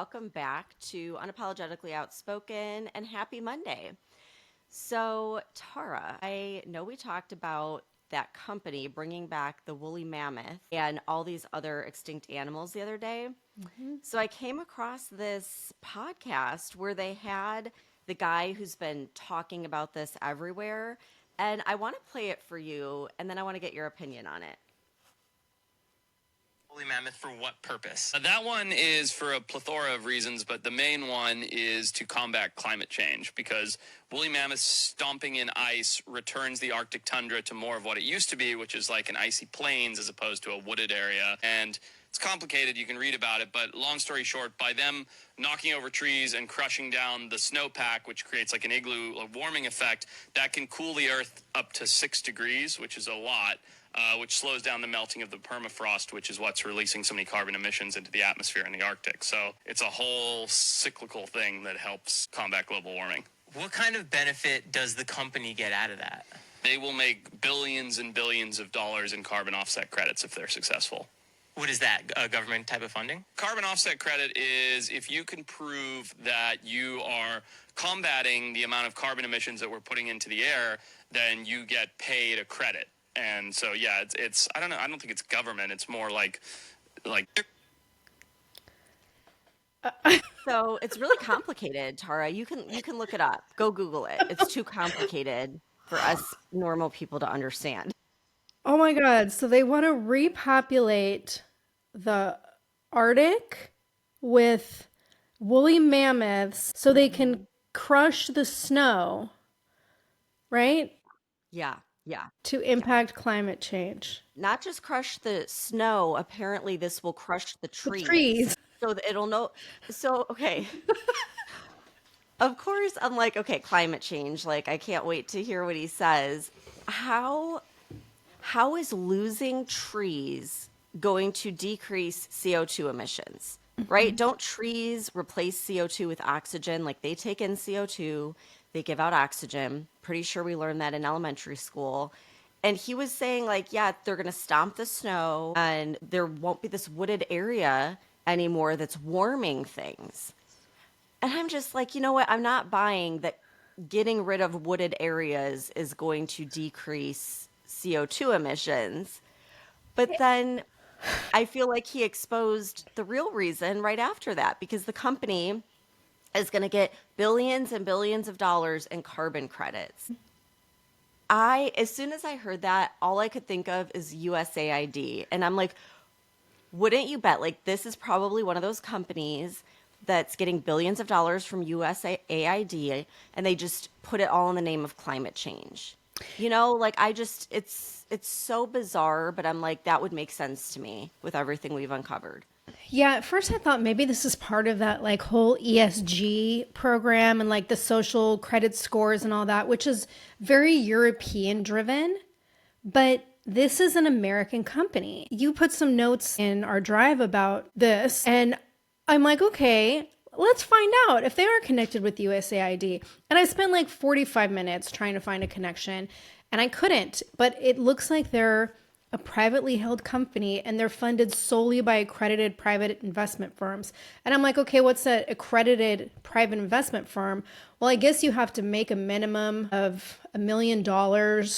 Welcome back to Unapologetically Outspoken and happy Monday. So, Tara, I know we talked about that company bringing back the woolly mammoth and all these other extinct animals the other day. Mhm. So, I came across this podcast where they had the guy who's been talking about this everywhere. And I want to play it for you, and then I want to get your opinion on it. Woolly mammoth for what purpose? That one is for a plethora of reasons, but the main one is to combat climate change because woolly mammoth stomping in ice returns the Arctic tundra to more of what it used to be, which is like an icy plains as opposed to a wooded area. And it's complicated. You can read about it, but long story short, by them knocking over trees and crushing down the snowpack, which creates like an igloo, a warming effect, that can cool the earth up to 6 degrees, which is a lot. Which slows down the melting of the permafrost, which is what's releasing so many carbon emissions into the atmosphere in the Arctic. So it's a whole cyclical thing that helps combat global warming. What kind of benefit does the company get out of that? They will make billions and billions of dollars in carbon offset credits if they're successful. What is that, a government type of funding? Carbon offset credit is if you can prove that you are combating the amount of carbon emissions that we're putting into the air, then you get paid a credit. And so, yeah, it's I don't know. I don't think it's government. It's more like. So it's really complicated, Tara. You can look it up. Go Google it. It's too complicated for us normal people to understand. Oh my God. So they want to repopulate the Arctic with woolly mammoths so they Mhm. can crush the snow, right? Yeah, yeah, To yeah. impact climate change. Not just crush the snow. Apparently, this will crush the The trees trees. so that it'll know. So, okay. Of course, I'm like, okay, climate change. Like, I can't wait to hear what he says. How how is losing trees going to decrease CO2 emissions? Right? Mhm. Don't trees replace CO2 with oxygen? Like they take in CO2, they give out oxygen. Pretty sure we learned that in elementary school. And he was saying, like, yeah, they're going to stomp the snow and there won't be this wooded area anymore that's warming things. And I'm just like, you know what? I'm not buying that getting rid of wooded areas is going to decrease CO2 emissions. But then I feel like he exposed the real reason right after that because the company is going to get billions and billions of dollars in carbon credits. As soon as I heard that, all I could think of is USAID. And I'm like, wouldn't you bet? Like, this is probably one of those companies that's getting billions of dollars from USAID and they just put it all in the name of climate change. Like it's so bizarre, but I'm like, that would make sense to me with everything we've uncovered. Yeah, at first I thought maybe this is part of that like whole ESG program and like the social credit scores and all that, which is very European driven. But this is an American company. You put some notes in our drive about this, and I'm like, okay, let's find out if they are connected with USAID. And I spent like 45 minutes trying to find a connection, and I couldn't. But it looks like they're a privately held company and they're funded solely by accredited private investment firms. And I'm like, okay, what's an accredited private investment firm? Well, I guess you have to make a minimum of $1 million.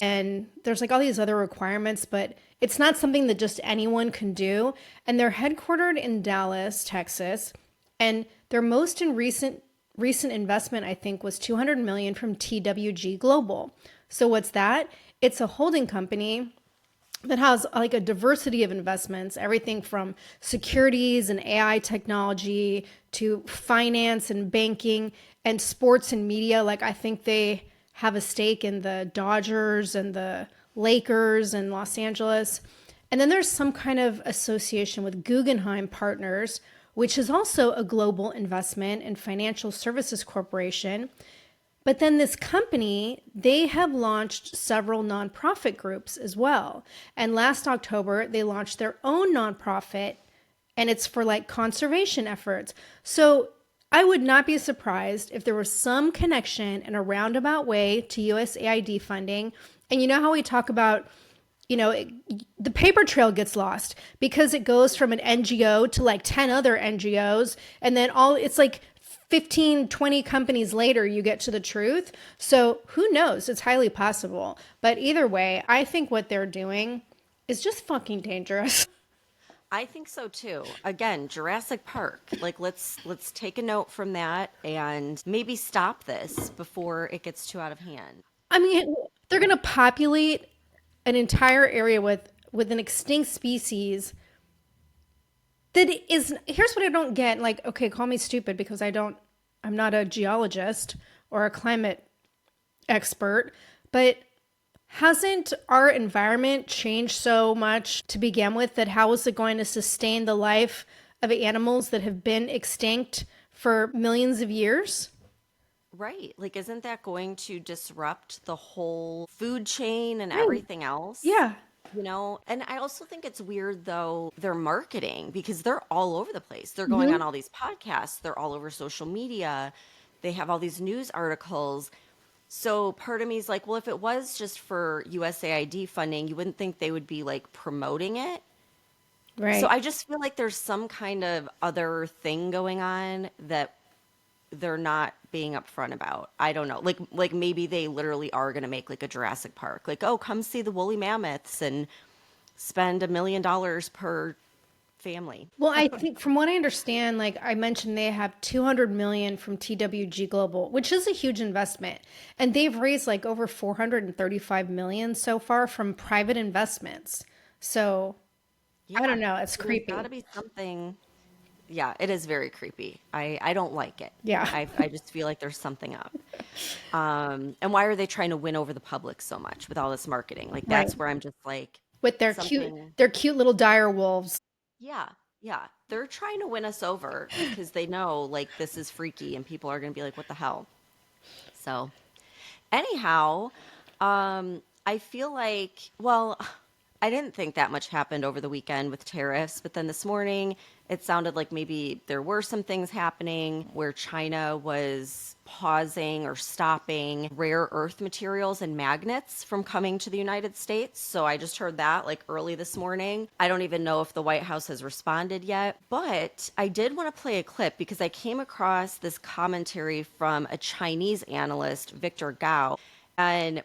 And there's like all these other requirements, but it's not something that just anyone can do. And they're headquartered in Dallas, Texas. And their most recent investment, I think, was 200 million from TWG Global. So what's that? It's a holding company that has like a diversity of investments, everything from securities and AI technology to finance and banking and sports and media. Like I think they have a stake in the Dodgers and the Lakers and Los Angeles. And then there's some kind of association with Guggenheim Partners, which is also a global investment and financial services corporation. But then this company, they have launched several nonprofit groups as well. And last October, they launched their own nonprofit, and it's for like conservation efforts. So I would not be surprised if there was some connection in a roundabout way to USAID funding. And you know how we talk about the paper trail gets lost because it goes from an NGO to like 10 other NGOs. And then it's like 15, 20 companies later, you get to the truth. So who knows? It's highly possible. But either way, I think what they're doing is just fucking dangerous. I think so too. Again, Jurassic Park. Like let's take a note from that and maybe stop this before it gets too out of hand. I mean, they're going to populate an entire area with an extinct species that is, here's what I don't get. Like, okay, call me stupid because I'm not a geologist or a climate expert, but hasn't our environment changed so much to begin with that how is it going to sustain the life of animals that have been extinct for millions of years? Right. Like isn't that going to disrupt the whole food chain and Right. everything else? Yeah. And I also think it's weird though their marketing because they're all over the place. They're going Hmm. on all these podcasts, they're all over social media. They have all these news articles. So part of me is like, well, if it was just for USAID funding, you wouldn't think they would be like promoting it. So Right. I just feel like there's some kind of other thing going on that they're not being upfront about. I don't know. Like maybe they literally are going to make like a Jurassic Park. Like, oh, come see the woolly mammoths and spend $1 million per family. Well, I think from what I understand, like I mentioned, they have 200 million from TWG Global, which is a huge investment. And they've raised like over 435 million so far from private investments. So I Yeah. don't know. It's So there's got to creepy. be something. Yeah, it is very creepy. I don't like it. Yeah. I just feel like there's something up. And why are they trying to win over the public so much with all this marketing? Like Right. that's where I'm just like With something. their cute little dire wolves. Yeah, yeah. They're trying to win us over because they know like this is freaky and people are going to be like, what the hell? So, anyhow, I feel like, well, I didn't think that much happened over the weekend with tariffs, but then this morning it sounded like maybe there were some things happening where China was pausing or stopping rare earth materials and magnets from coming to the United States. So I just heard that like early this morning. I don't even know if the White House has responded yet, but I did want to play a clip because I came across this commentary from a Chinese analyst, Victor Gao, and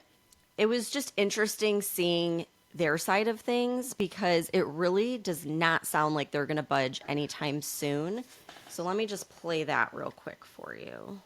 it was just interesting seeing their side of things because it really does not sound like they're going to budge anytime soon. So let me just play that real quick for you.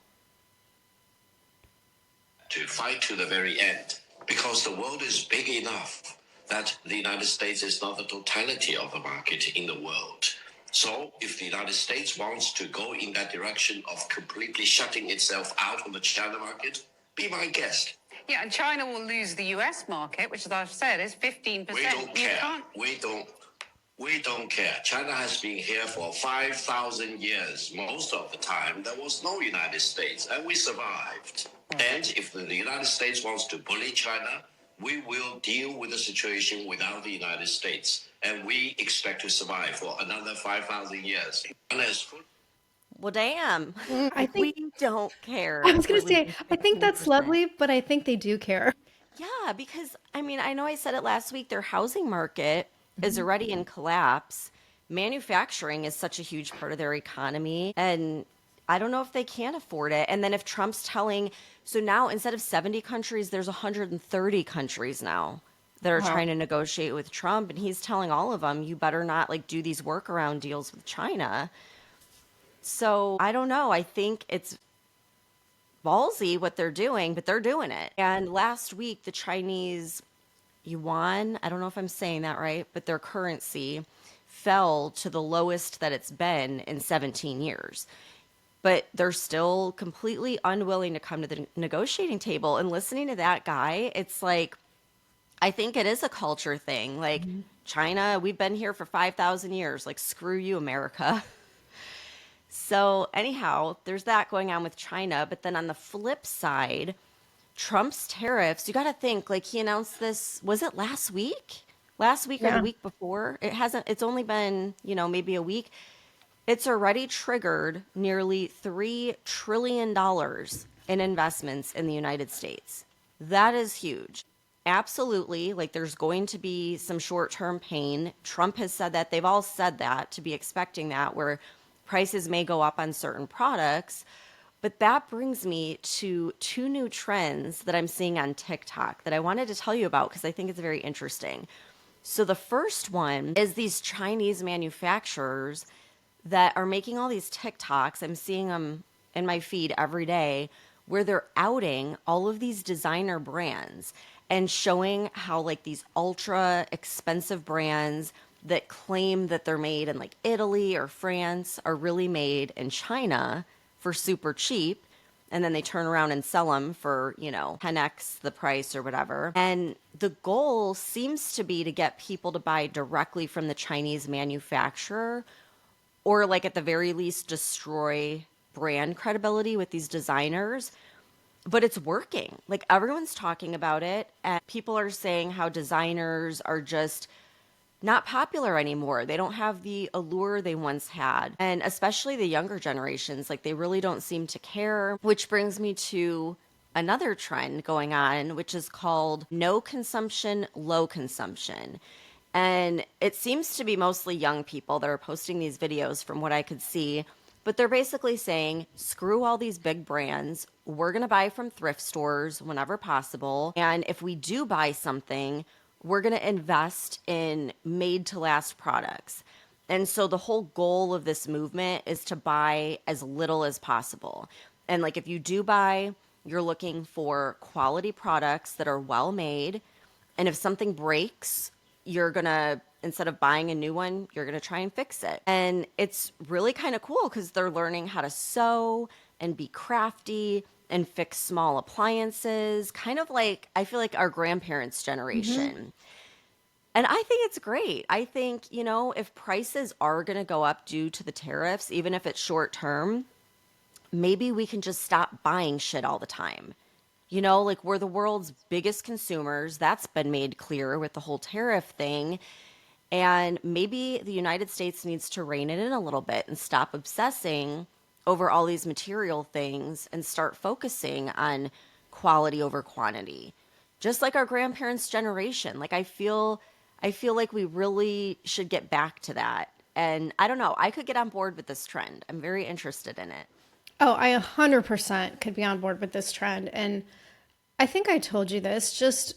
To fight to the very end because the world is big enough that the United States is not the totality of the market in the world. So if the United States wants to go in that direction of completely shutting itself out of the China market, be my guest. Yeah, and China will lose the US market, which, as I've said, is 15%. We don't care. We don't care. China has been here for 5,000 years. Most of the time, there was no United States, and we survived. And if the United States wants to bully China, we will deal with the situation without the United States. And we expect to survive for another 5,000 years. Well, damn. I Like, we think don't I care was if we're going to say losing I think that's 15%. lovely, but I think they do care. Yeah, because I mean, I know I said it last week, their housing market is already in collapse. Manufacturing is such a huge part of their economy, and I don't know if they can afford it. And then if Trump's telling, so now instead of 70 countries, there's 130 countries now that are Wow. trying to negotiate with Trump, and he's telling all of them, you better not like do these workaround deals with China. So I don't know. I think it's ballsy what they're doing, but they're doing it. And last week, the Chinese yuan, I don't know if I'm saying that right, but their currency fell to the lowest that it's been in 17 years. But they're still completely unwilling to come to the negotiating table. And listening to that guy, it's like, I think it is a culture thing. Like, China, we've been here for 5,000 years. Like, screw you, America. So, anyhow, there's that going on with China. But then on the flip side, Trump's tariffs, you got to think like he announced this, was it last week? Last week or the Yeah. week before? It hasn't, it's only been, maybe a week. It's already triggered nearly $3 trillion in investments in the United States. That is huge. Absolutely. Like there's going to be some short-term pain. Trump has said that. They've all said that to be expecting that, where prices may go up on certain products. But that brings me to two new trends that I'm seeing on TikTok that I wanted to tell you about because I think it's very interesting. So the first one is these Chinese manufacturers that are making all these TikToks. I'm seeing them in my feed every day where they're outing all of these designer brands and showing how like these ultra expensive brands that claim that they're made in like Italy or France are really made in China for super cheap, and then they turn around and sell them for, 10x the price or whatever. And the goal seems to be to get people to buy directly from the Chinese manufacturer, or like at the very least destroy brand credibility with these designers. But it's working. Like everyone's talking about it, and people are saying how designers are just not popular anymore. They don't have the allure they once had. And especially the younger generations, like they really don't seem to care, which brings me to another trend going on, which is called no consumption, low consumption. And it seems to be mostly young people that are posting these videos from what I could see. But they're basically saying, screw all these big brands. We're going to buy from thrift stores whenever possible. And if we do buy something, we're going to invest in made to last products. And so the whole goal of this movement is to buy as little as possible. And like if you do buy, you're looking for quality products that are well made. And if something breaks, you're going to, instead of buying a new one, you're going to try and fix it. And it's really kind of cool because they're learning how to sew and be crafty and fix small appliances, kind of like I feel like our grandparents' generation. And I think it's great. I think, if prices are going to go up due to the tariffs, even if it's short term, maybe we can just stop buying shit all the time. Like we're the world's biggest consumers. That's been made clear with the whole tariff thing. And maybe the United States needs to rein it in a little bit and stop obsessing over all these material things and start focusing on quality over quantity. Just like our grandparents' generation. Like I feel like we really should get back to that. And I don't know, I could get on board with this trend. I'm very interested in it. Oh, I 100% could be on board with this trend. And I think I told you this,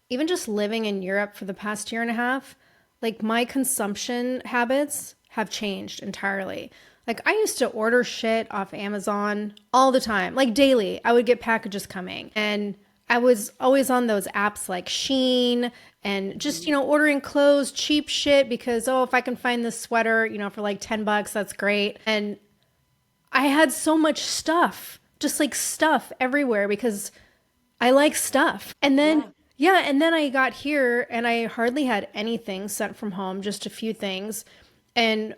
even just living in Europe for the past year and a half, like my consumption habits have changed entirely. Like I used to order shit off Amazon all the time, like daily. I would get packages coming, and I was always on those apps like Shein and just, ordering clothes, cheap shit because, oh, if I can find this sweater, for like $10, that's great. And I had so much stuff, just like stuff everywhere because I like stuff. And then, yeah, and then I got here and I hardly had anything sent from home, just a few things. And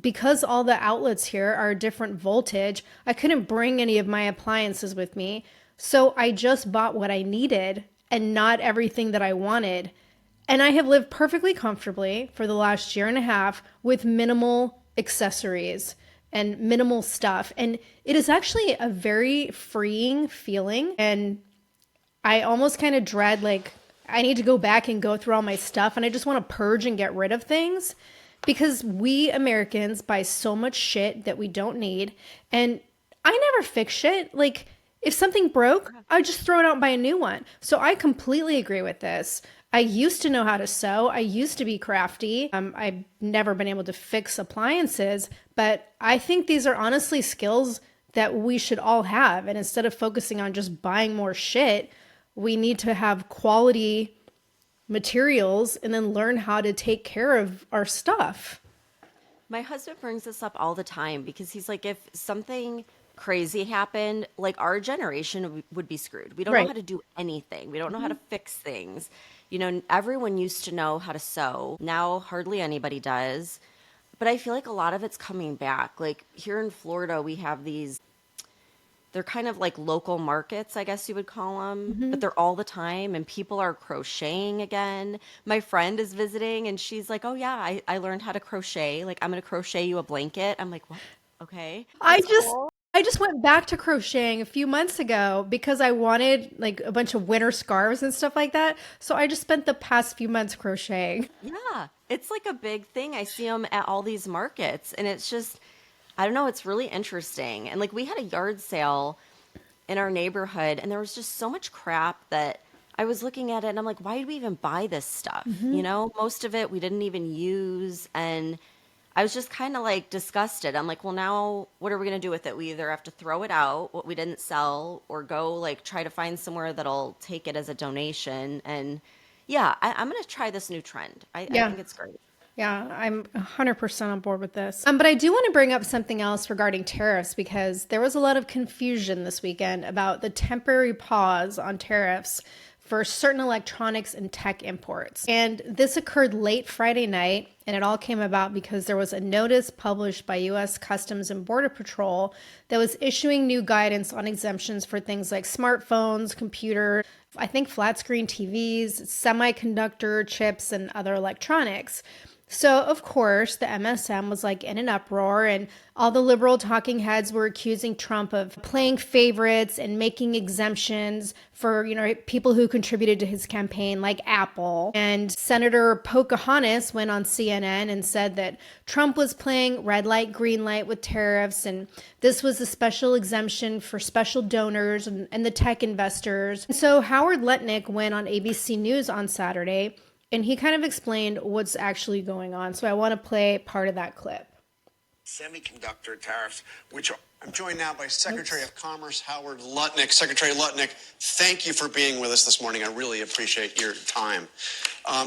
because all the outlets here are a different voltage, I couldn't bring any of my appliances with me. So I just bought what I needed and not everything that I wanted. And I have lived perfectly comfortably for the last year and a half with minimal accessories and minimal stuff. And it is actually a very freeing feeling. And I almost kind of dread, like, I need to go back and go through all my stuff. And I just want to purge and get rid of things because we Americans buy so much shit that we don't need. And I never fix shit. Like, if something broke, I just throw it out and buy a new one. So I completely agree with this. I used to know how to sew. I used to be crafty. I've never been able to fix appliances, but I think these are honestly skills that we should all have. And instead of focusing on just buying more shit, we need to have quality materials and then learn how to take care of our stuff. My husband brings this up all the time because he's like, if something crazy happened, like our generation would be screwed. We don't know how to do anything. We don't know how to fix things. Everyone used to know how to sew. Now hardly anybody does. But I feel like a lot of it's coming back. Like here in Florida, we have these, they're kind of like local markets, I guess you would call them, but they're all the time and people are crocheting again. My friend is visiting and she's like, oh yeah, I learned how to crochet. Like I'm going to crochet you a blanket. I'm like, what? Okay. I That's just cool. I just went back to crocheting a few months ago because I wanted like a bunch of winter scarves and stuff like that. So I just spent the past few months crocheting. Yeah, it's like a big thing. I see them at all these markets, and it's just, I don't know, it's really interesting. And like we had a yard sale in our neighborhood, and there was just so much crap that I was looking at it and I'm like, why did we even buy this stuff? You know, most of it we didn't even use. And I was just kind of like disgusted. I'm like, well, now what are we going to do with it? We either have to throw it out, what we didn't sell, or go like try to find somewhere that'll take it as a donation. And yeah, I'm going to try this new trend. I Yeah. think it's great. Yeah, I'm 100% on board with this. But I do want to bring up something else regarding tariffs because there was a lot of confusion this weekend about the temporary pause on tariffs for certain electronics and tech imports. And this occurred late Friday night, and it all came about because there was a notice published by US Customs and Border Patrol that was issuing new guidance on exemptions for things like smartphones, computer, I think flat screen TVs, semiconductor chips, and other electronics. So, of course, the MSM was like in an uproar, and all the liberal talking heads were accusing Trump of playing favorites and making exemptions for, people who contributed to his campaign, like Apple. And Senator Pocahontas went on CNN and said that Trump was playing red light, green light with tariffs, and this was a special exemption for special donors and the tech investors. And so Howard Lutnick went on ABC News on Saturday and he kind of explained what's actually going on. So I want to play part of that clip. Semiconductor tariffs, which are... I'm joined now by Secretary of Commerce Howard Lutnick. Secretary Lutnick, thank you for being with us this morning. I really appreciate your time.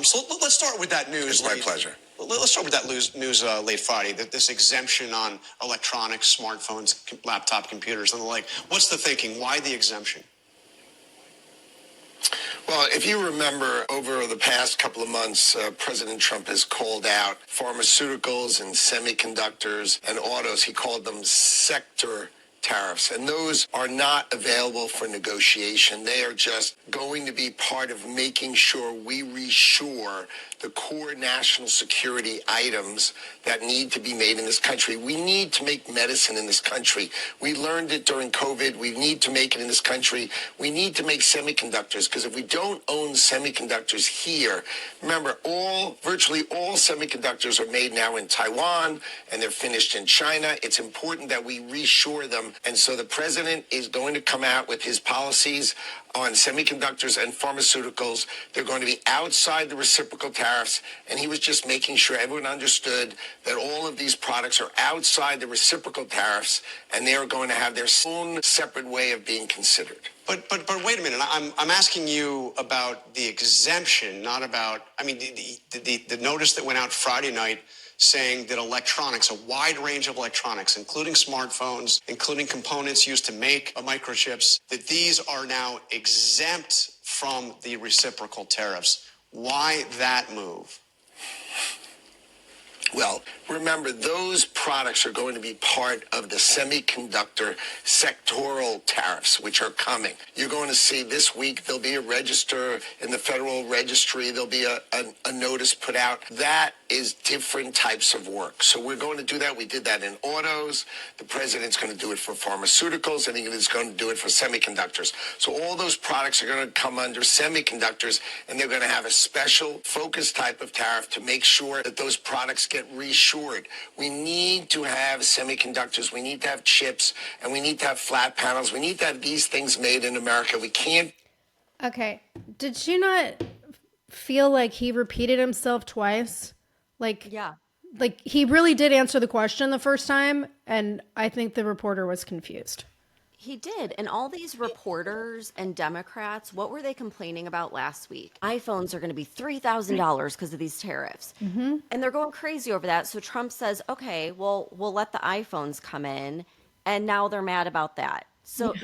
So let's start with that news. It's my pleasure. Let's start with that news late Friday, this exemption on electronics, smartphones, laptop computers, and the like. What's the thinking? Why the exemption? Well, if you remember, over the past couple of months, President Trump has called out pharmaceuticals and semiconductors and autos. He called them sector tariffs, and those are not available for negotiation. They are just going to be part of making sure we reshore the core national security items that need to be made in this country. We need to make medicine in this country. We learned it during COVID. We need to make it in this country. We need to make semiconductors, because if we don't own semiconductors here, remember, virtually all semiconductors are made now in Taiwan and they're finished in China. It's important that we reshore them. And so the president is going to come out with his policies on semiconductors and pharmaceuticals. They're going to be outside the reciprocal tariffs, and he was just making sure everyone understood that all of these products are outside the reciprocal tariffs, and they are going to have their own separate way of being considered. But wait a minute. I'm asking you about the exemption, not about. I mean, the notice that went out Friday night saying that electronics, a wide range of electronics, including smartphones, including components used to make microchips, that these are now exempt from the reciprocal tariffs. Why that move? Well, remember, those products are going to be part of the semiconductor sectoral tariffs, which are coming. You're going to see this week there'll be a register in the Federal Registry. There'll be a notice put out. That is different types of work. So we're going to do that. We did that in autos. The president's going to do it for pharmaceuticals, and he's going to do it for semiconductors. So all those products are going to come under semiconductors, and they're going to have a special focus type of tariff to make sure that those products get reshored. We need to have semiconductors. We need to have chips, and we need to have flat panels. We need to have these things made in America. We can't. Okay. Did you not feel like he repeated himself twice? Yeah. Like he really did answer the question the first time, and I think the reporter was confused. He did. And all these reporters and Democrats, what were they complaining about last week? iPhones are going to be $3,000 because of these tariffs. And they're going crazy over that. So Trump says, okay, well, we'll let the iPhones come in. And now they're mad about that. So,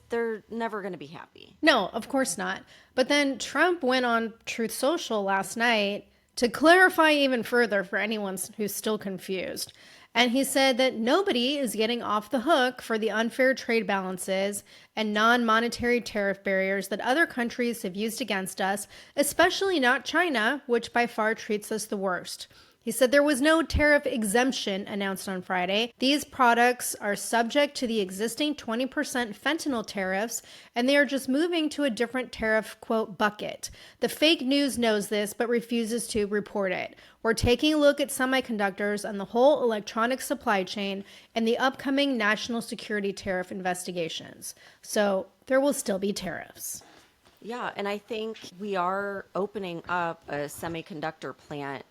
they're never going to be happy. No, of course not. But then Trump went on Truth Social last night to clarify even further for anyone who's still confused. And he said that nobody is getting off the hook for the unfair trade balances and non-monetary tariff barriers that other countries have used against us, especially not China, which by far treats us the worst. He said there was no tariff exemption announced on Friday. These products are subject to the existing 20% fentanyl tariffs, and they are just moving to a different tariff, quote, bucket. The fake news knows this, but refuses to report it. We're taking a look at semiconductors and the whole electronic supply chain and the upcoming national security tariff investigations. So there will still be tariffs. Yeah, and I think we are opening up a semiconductor plant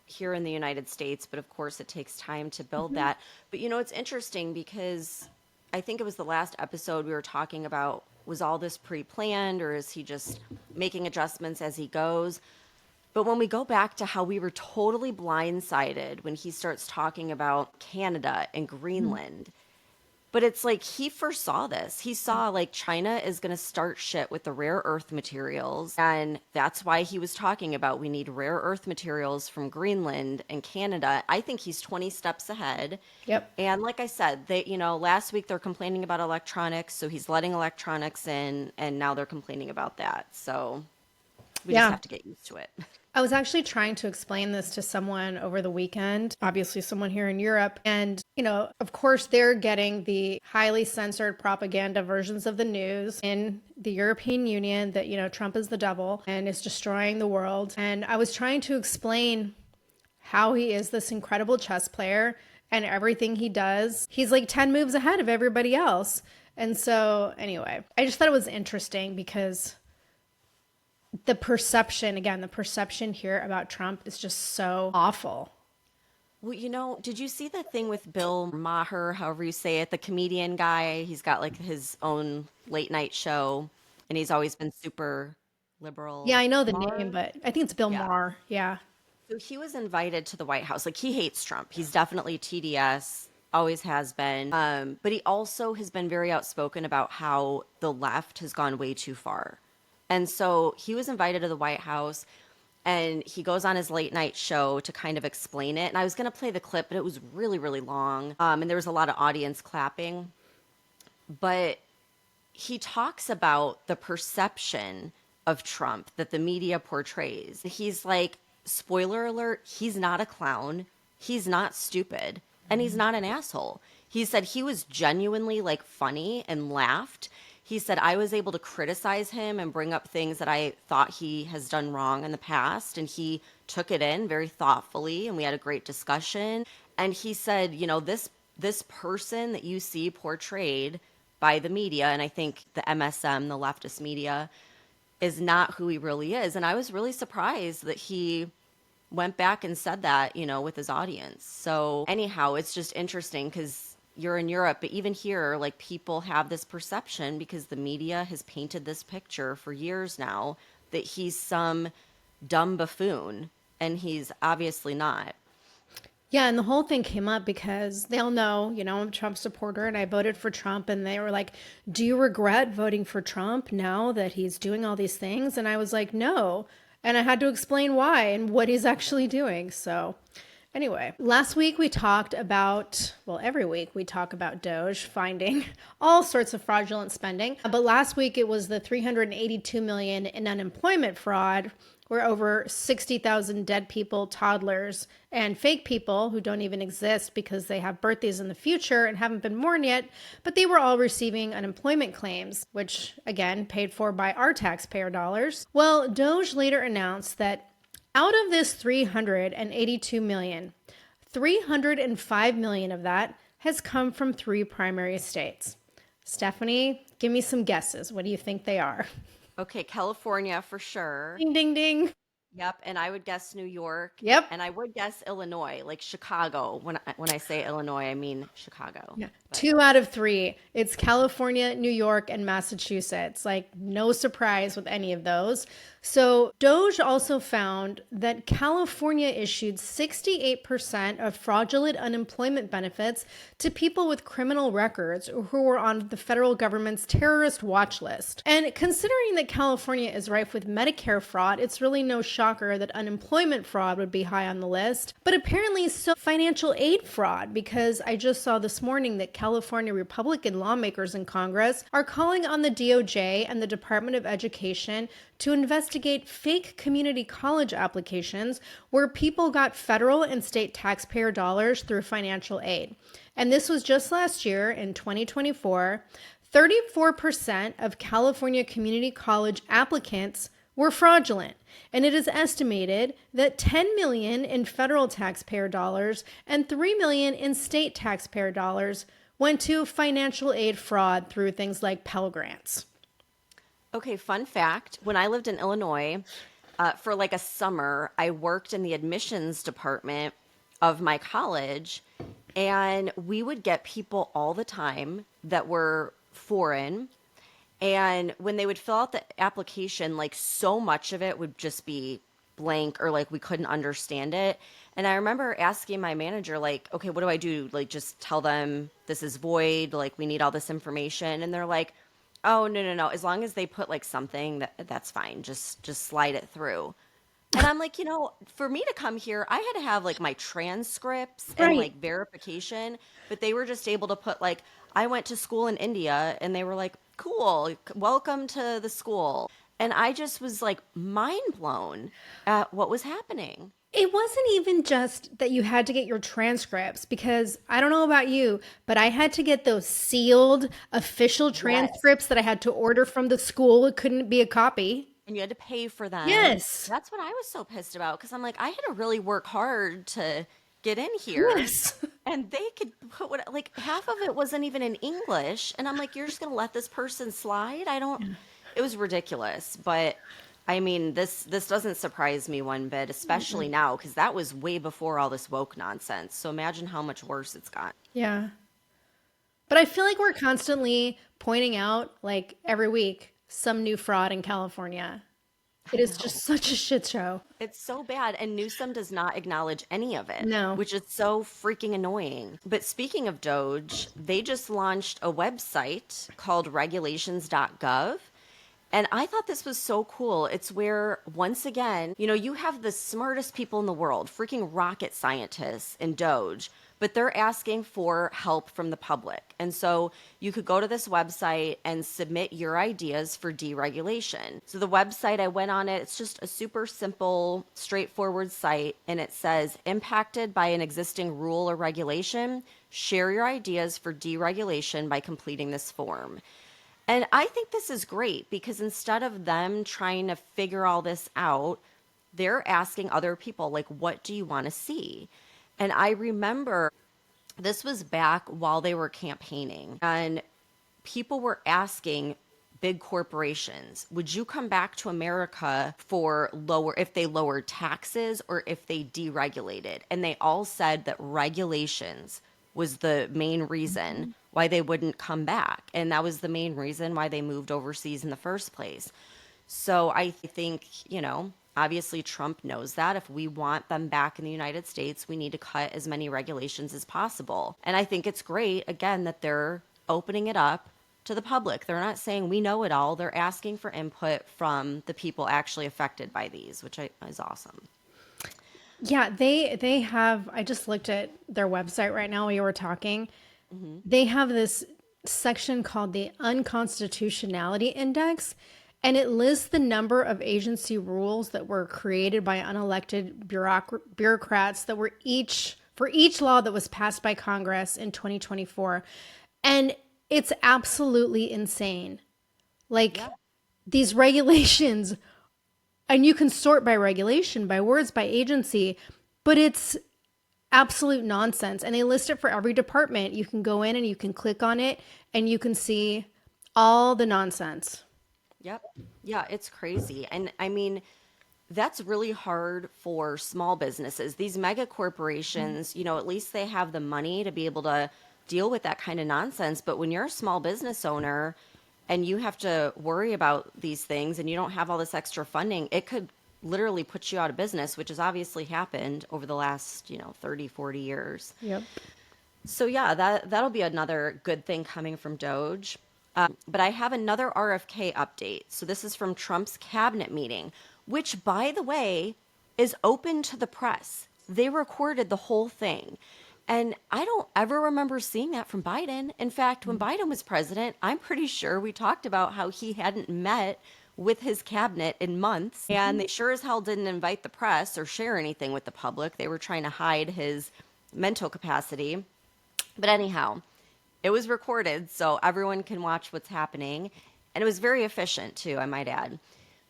here in the United States, but of course it takes time to build that. But it's interesting because I think it was the last episode we were talking about, was all this pre-planned or is he just making adjustments as he goes? But when we go back to how we were totally blindsided when he starts talking about Canada and Greenland, but it's like he foresaw this. He saw like China is going to start shit with the rare earth materials. And that's why he was talking about we need rare earth materials from Greenland and Canada. I think he's 20 steps ahead. Yep. And like I said, they, last week they're complaining about electronics. So he's letting electronics in. And now they're complaining about that. So we just have to get used to it. I was actually trying to explain this to someone over the weekend, obviously someone here in Europe. And, of course, they're getting the highly censored propaganda versions of the news in the European Union that, Trump is the devil and is destroying the world. And I was trying to explain how he is this incredible chess player and everything he does. He's like 10 moves ahead of everybody else. And so anyway, I just thought it was interesting because the perception here about Trump is just so awful. Well, did you see the thing with Bill Maher, however you say it, the comedian guy? He's got like his own late night show and he's always been super liberal. Yeah, I know the name, but I think it's Bill Maher. Yeah. So he was invited to the White House. Like he hates Trump. He's definitely TDS, always has been. But he also has been very outspoken about how the left has gone way too far. And so he was invited to the White House and he goes on his late night show to kind of explain it. And I was going to play the clip, but it was really, really long. And there was a lot of audience clapping. But he talks about the perception of Trump that the media portrays. He's like, spoiler alert, he's not a clown. He's not stupid. And he's not an asshole. He said he was genuinely like funny and laughed. He said, I was able to criticize him and bring up things that I thought he has done wrong in the past. And he took it in very thoughtfully and we had a great discussion. And he said, this person that you see portrayed by the media, and I think the MSM, the leftist media, is not who he really is. And I was really surprised that he went back and said that, with his audience. So anyhow, it's just interesting because you're in Europe, but even here, like people have this perception because the media has painted this picture for years now that he's some dumb buffoon, and he's obviously not. Yeah, and the whole thing came up because they all know, I'm a Trump supporter and I voted for Trump, and they were like, do you regret voting for Trump now that he's doing all these things? And I was like, no. And I had to explain why and what he's actually doing. So anyway, last week we talked about, every week we talk about Doge finding all sorts of fraudulent spending. But last week it was the $382 million in unemployment fraud, where over 60,000 dead people, toddlers, and fake people who don't even exist because they have birthdays in the future and haven't been born yet, but they were all receiving unemployment claims, which again, paid for by our taxpayer dollars. Well, Doge later announced that out of this 382 million, 305 million of that has come from 3 primary states. Stephanie, give me some guesses. What do you think they are? Okay, California for sure. Ding, ding, ding. Yep, and I would guess New York. Yep. And I would guess Illinois, like Chicago. When I say Illinois, I mean Chicago. Yeah. 2 out of 3. It's California, New York, and Massachusetts. Like, no surprise with any of those. So Doge also found that California issued 68% of fraudulent unemployment benefits to people with criminal records who were on the federal government's terrorist watch list. And considering that California is rife with Medicare fraud, it's really no shock shocker that unemployment fraud would be high on the list, but apparently so financial aid fraud, because I just saw this morning that California Republican lawmakers in Congress are calling on the DOJ and the Department of Education to investigate fake community college applications where people got federal and state taxpayer dollars through financial aid. And this was just last year in 2024. 34% of California community college applicants were fraudulent, and it is estimated that 10 million in federal taxpayer dollars and 3 million in state taxpayer dollars went to financial aid fraud through things like Pell Grants. Okay, fun fact. When I lived in Illinois, for like a summer, I worked in the admissions department of my college, and we would get people all the time that were foreign. And when they would fill out the application, like so much of it would just be blank or like we couldn't understand it. And I remember asking my manager, like, okay, what do I do? Like, just tell them this is void. Like, we need all this information. And they're like, oh, no. As long as they put like something, that's fine. Just slide it through. And I'm like, for me to come here, I had to have like my transcripts and Right. like verification, but they were just able to put like, I went to school in India, and they were like, cool, welcome to the school. And I just was like mind blown at what was happening. It wasn't even just that you had to get your transcripts, because I don't know about you, but I had to get those sealed official transcripts that I had to order from the school. It couldn't be a copy. And you had to pay for them. Yes. That's what I was so pissed about, because I'm like, I had to really work hard to get in here. Yes. And they could put like half of it wasn't even in English. And I'm like, you're just going to let this person slide? It was ridiculous. But I mean, this doesn't surprise me one bit, especially now, because that was way before all this woke nonsense. So imagine how much worse it's got. Yeah. But I feel like we're constantly pointing out, like every week, some new fraud in California. It is just such a shit show. It's so bad, and Newsom does not acknowledge any of it. No. Which is so freaking annoying. But speaking of Doge, they just launched a website called regulations.gov. And I thought this was so cool. It's where, once again, you have the smartest people in the world, freaking rocket scientists in Doge, but they're asking for help from the public. And so you could go to this website and submit your ideas for deregulation. So the website, I went on it. It's just a super simple, straightforward site. And it says, impacted by an existing rule or regulation, share your ideas for deregulation by completing this form. And I think this is great, because instead of them trying to figure all this out, they're asking other people, like, what do you want to see? And I remember this was back while they were campaigning, and people were asking big corporations, would you come back to America for if they lowered taxes or if they deregulated? And they all said that regulations was the main reason why they wouldn't come back. And that was the main reason why they moved overseas in the first place. So I think, obviously Trump knows that if we want them back in the United States, we need to cut as many regulations as possible. And I think it's great, again, that they're opening it up to the public. They're not saying we know it all. They're asking for input from the people actually affected by these, which is awesome. Yeah, they have, I just looked at their website right now while you were talking. They have this section called the Unconstitutionality Index, and it lists the number of agency rules that were created by unelected bureaucrats that were for each law that was passed by Congress in 2024. And it's absolutely insane. Like, these regulations, and you can sort by regulation, by words, by agency, but it's absolute nonsense. And they list it for every department. You can go in and you can click on it and you can see all the nonsense. Yep. Yeah, it's crazy. And I mean, that's really hard for small businesses. These mega corporations, at least they have the money to be able to deal with that kind of nonsense. But when you're a small business owner and you have to worry about these things and you don't have all this extra funding, it could literally put you out of business, which has obviously happened over the last, 30, 40 years. Yep. So yeah, that'll be another good thing coming from Doge. But I have another RFK update. So this is from Trump's cabinet meeting, which, by the way, is open to the press. They recorded the whole thing. And I don't ever remember seeing that from Biden. In fact, when Biden was president, I'm pretty sure we talked about how he hadn't met with his cabinet in months. And they sure as hell didn't invite the press or share anything with the public. They were trying to hide his mental capacity. But anyhow, it was recorded so everyone can watch what's happening. And it was very efficient, too, I might add.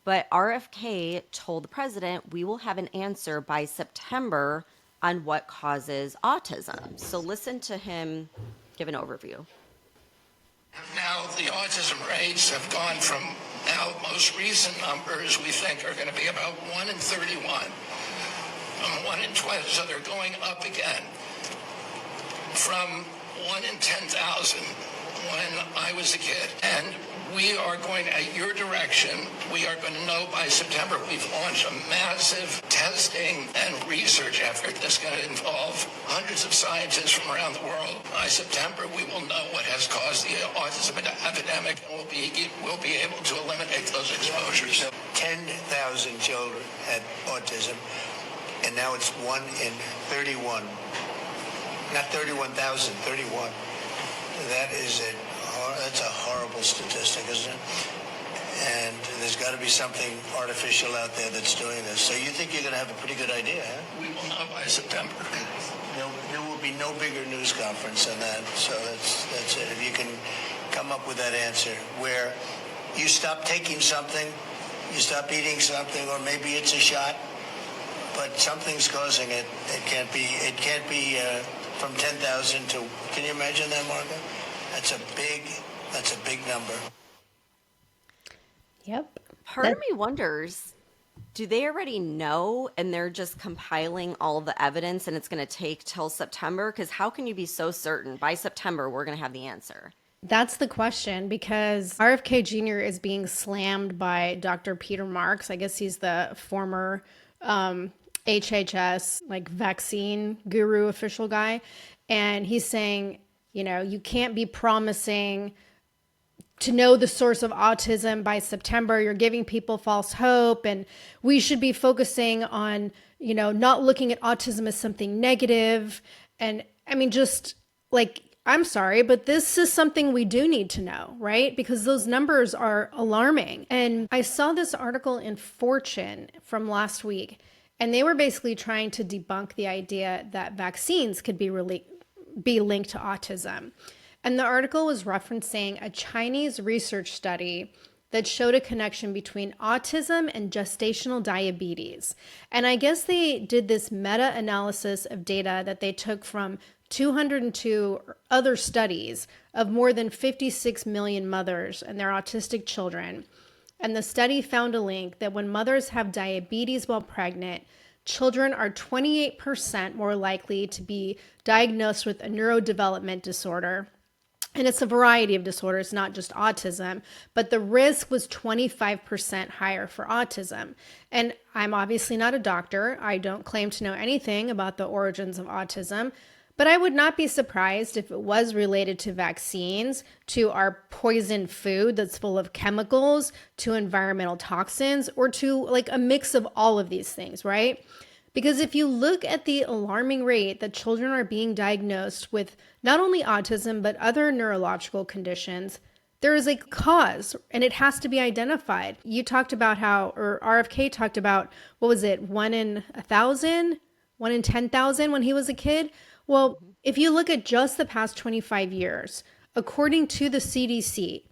But RFK told the president, we will have an answer by September on what causes autism. So listen to him give an overview. Now, the autism rates have gone from now most recent numbers we think are going to be about 1 in 31, 1 in 20, so they're going up again from 1 in 10,000 when I was a kid. And we are going at your direction. We are going to know by September. We've launched a massive testing and research effort that's going to involve hundreds of scientists from around the world. By September, we will know what has caused the autism epidemic, and we'll be able to eliminate those exposures. 10,000 children had autism, and now it's 1 in 31. Not 31,000, 31. That's a horrible statistic, isn't it? And there's got to be something artificial out there that's doing this. So you think you're going to have a pretty good idea, huh? We will know by September. There will be no bigger news conference than that. So that's it. If you can come up with that answer where you stop taking something, you stop eating something, or maybe it's a shot, but something's causing it. It can't be from 10,000 to. Can you imagine that, Martha? That's a big number. Yep. Part of me wonders, do they already know and they're just compiling all the evidence and it's going to take till September? Because how can you be so certain by September we're going to have the answer? That's the question, because RFK Jr. is being slammed by Dr. Peter Marks. I guess he's the former HHS like vaccine guru official guy. And he's saying, you can't be promising to know the source of autism by September. You're giving people false hope. And we should be focusing on, not looking at autism as something negative. And I mean, just like, I'm sorry, but this is something we do need to know, right? Because those numbers are alarming. And I saw this article in Fortune from last week, and they were basically trying to debunk the idea that vaccines could be linked to autism. And the article was referencing a Chinese research study that showed a connection between autism and gestational diabetes. And I guess they did this meta-analysis of data that they took from 202 other studies of more than 56 million mothers and their autistic children. And the study found a link that when mothers have diabetes while pregnant, children are 28% more likely to be diagnosed with a neurodevelopment disorder. And it's a variety of disorders, not just autism, but the risk was 25% higher for autism. And I'm obviously not a doctor. I don't claim to know anything about the origins of autism, but I would not be surprised if it was related to vaccines, to our poisoned food that's full of chemicals, to environmental toxins, or to like a mix of all of these things, right? Because if you look at the alarming rate that children are being diagnosed with not only autism, but other neurological conditions, there is a cause and it has to be identified. You talked about or RFK talked about, what was it, 1 in 1,000, 1 in 10,000 when he was a kid? Well, if you look at just the past 25 years, according to the CDC,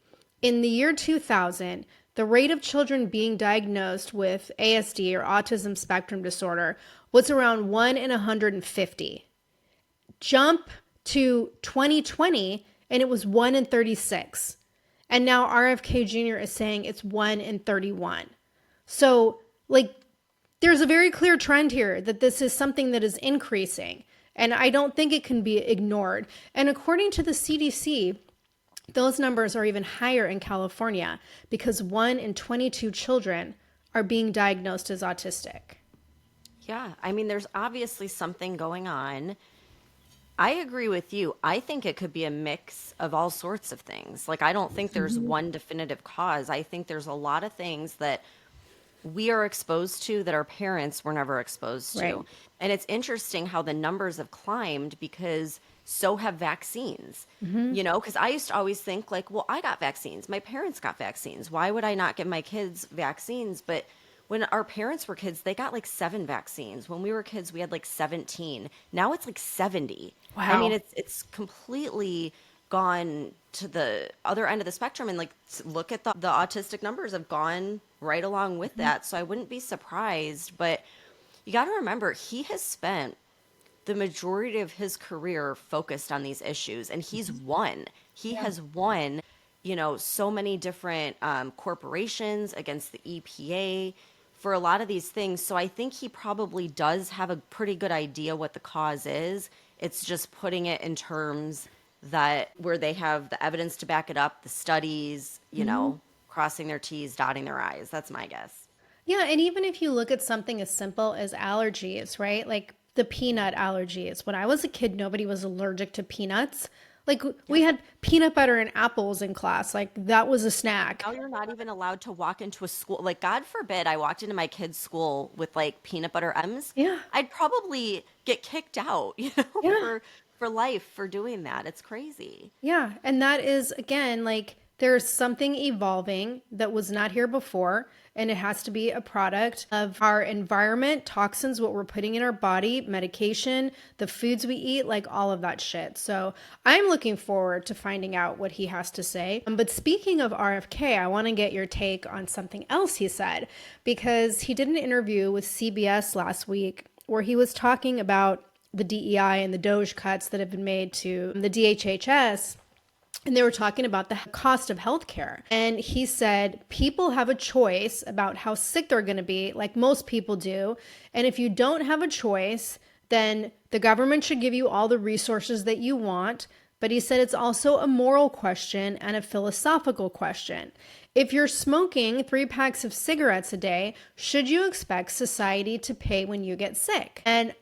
in the year 2000, the rate of children being diagnosed with ASD or autism spectrum disorder was around 1 in 150. Jump to 2020 and it was 1 in 36. And now RFK Jr. is saying it's 1 in 31. So there's a very clear trend here that this is something that is increasing. And I don't think it can be ignored. And according to the CDC, those numbers are even higher in California because 1 in 22 children are being diagnosed as autistic. Yeah, I mean, there's obviously something going on. I agree with you. I think it could be a mix of all sorts of things. I don't think there's one definitive cause. I think there's a lot of things that we are exposed to that our parents were never exposed Right. to. And it's interesting how the numbers have climbed because so have vaccines. Because I used to always think, like, well, I got vaccines. My parents got vaccines. Why would I not give my kids vaccines? But when our parents were kids, they got like 7 vaccines. When we were kids, we had like 17. Now it's like 70. I mean, Wow. it's completely gone to the other end of the spectrum. And like, look at the autistic numbers have gone right along with that. So I wouldn't be surprised. But you got to remember, he has spent the majority of his career focused on these issues, and he's won. He has won, so many different corporations against the EPA for a lot of these things. So I think he probably does have a pretty good idea what the cause is. It's just putting it in terms that where they have the evidence to back it up, the studies, crossing their T's, dotting their I's. That's my guess. Yeah, and even if you look at something as simple as allergies, right? Like the peanut allergies. When I was a kid, nobody was allergic to peanuts. Like we had peanut butter and apples in class. Like that was a snack. Now you're not even allowed to walk into a school. Like, God forbid I walked into my kid's school with like peanut butter M's. Yeah. I'd probably get kicked out, Yeah. for life for doing that. It's crazy. Yeah. And that is, again, like there's something evolving that was not here before. And it has to be a product of our environment, toxins, what we're putting in our body, medication, the foods we eat, like all of that shit. So I'm looking forward to finding out what he has to say. But speaking of RFK, I want to get your take on something else he said, because he did an interview with CBS last week where he was talking about the DEI and the Doge cuts that have been made to the DHHS. And they were talking about the cost of healthcare. And he said, people have a choice about how sick they're going to be, like most people do. And if you don't have a choice, then the government should give you all the resources that you want. But he said it's also a moral question and a philosophical question. If you're smoking 3 packs of cigarettes a day, should you expect society to pay when you get sick? And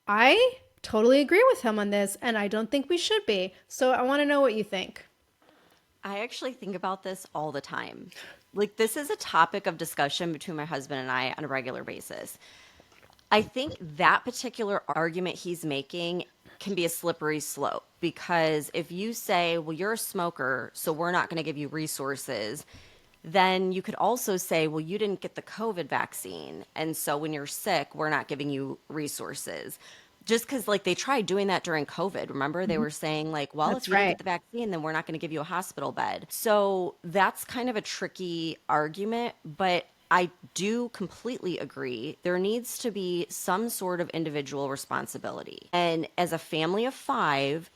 I totally agree with him on this, and I don't think we should be. So I want to know what you think. I actually think about this all the time. Like, this is a topic of discussion between my husband and I on a regular basis. I think that particular argument he's making can be a slippery slope, because if you say, well, you're a smoker, so we're not going to give you resources, then you could also say, well, you didn't get the COVID vaccine, and so when you're sick, we're not giving you resources. Just because, like, they tried doing that during COVID. Remember, they were saying, like, well, That's if you don't right. get the vaccine, then we're not going to give you a hospital bed. So that's kind of a tricky argument, but I do completely agree. There needs to be some sort of individual responsibility. And as a family of 5,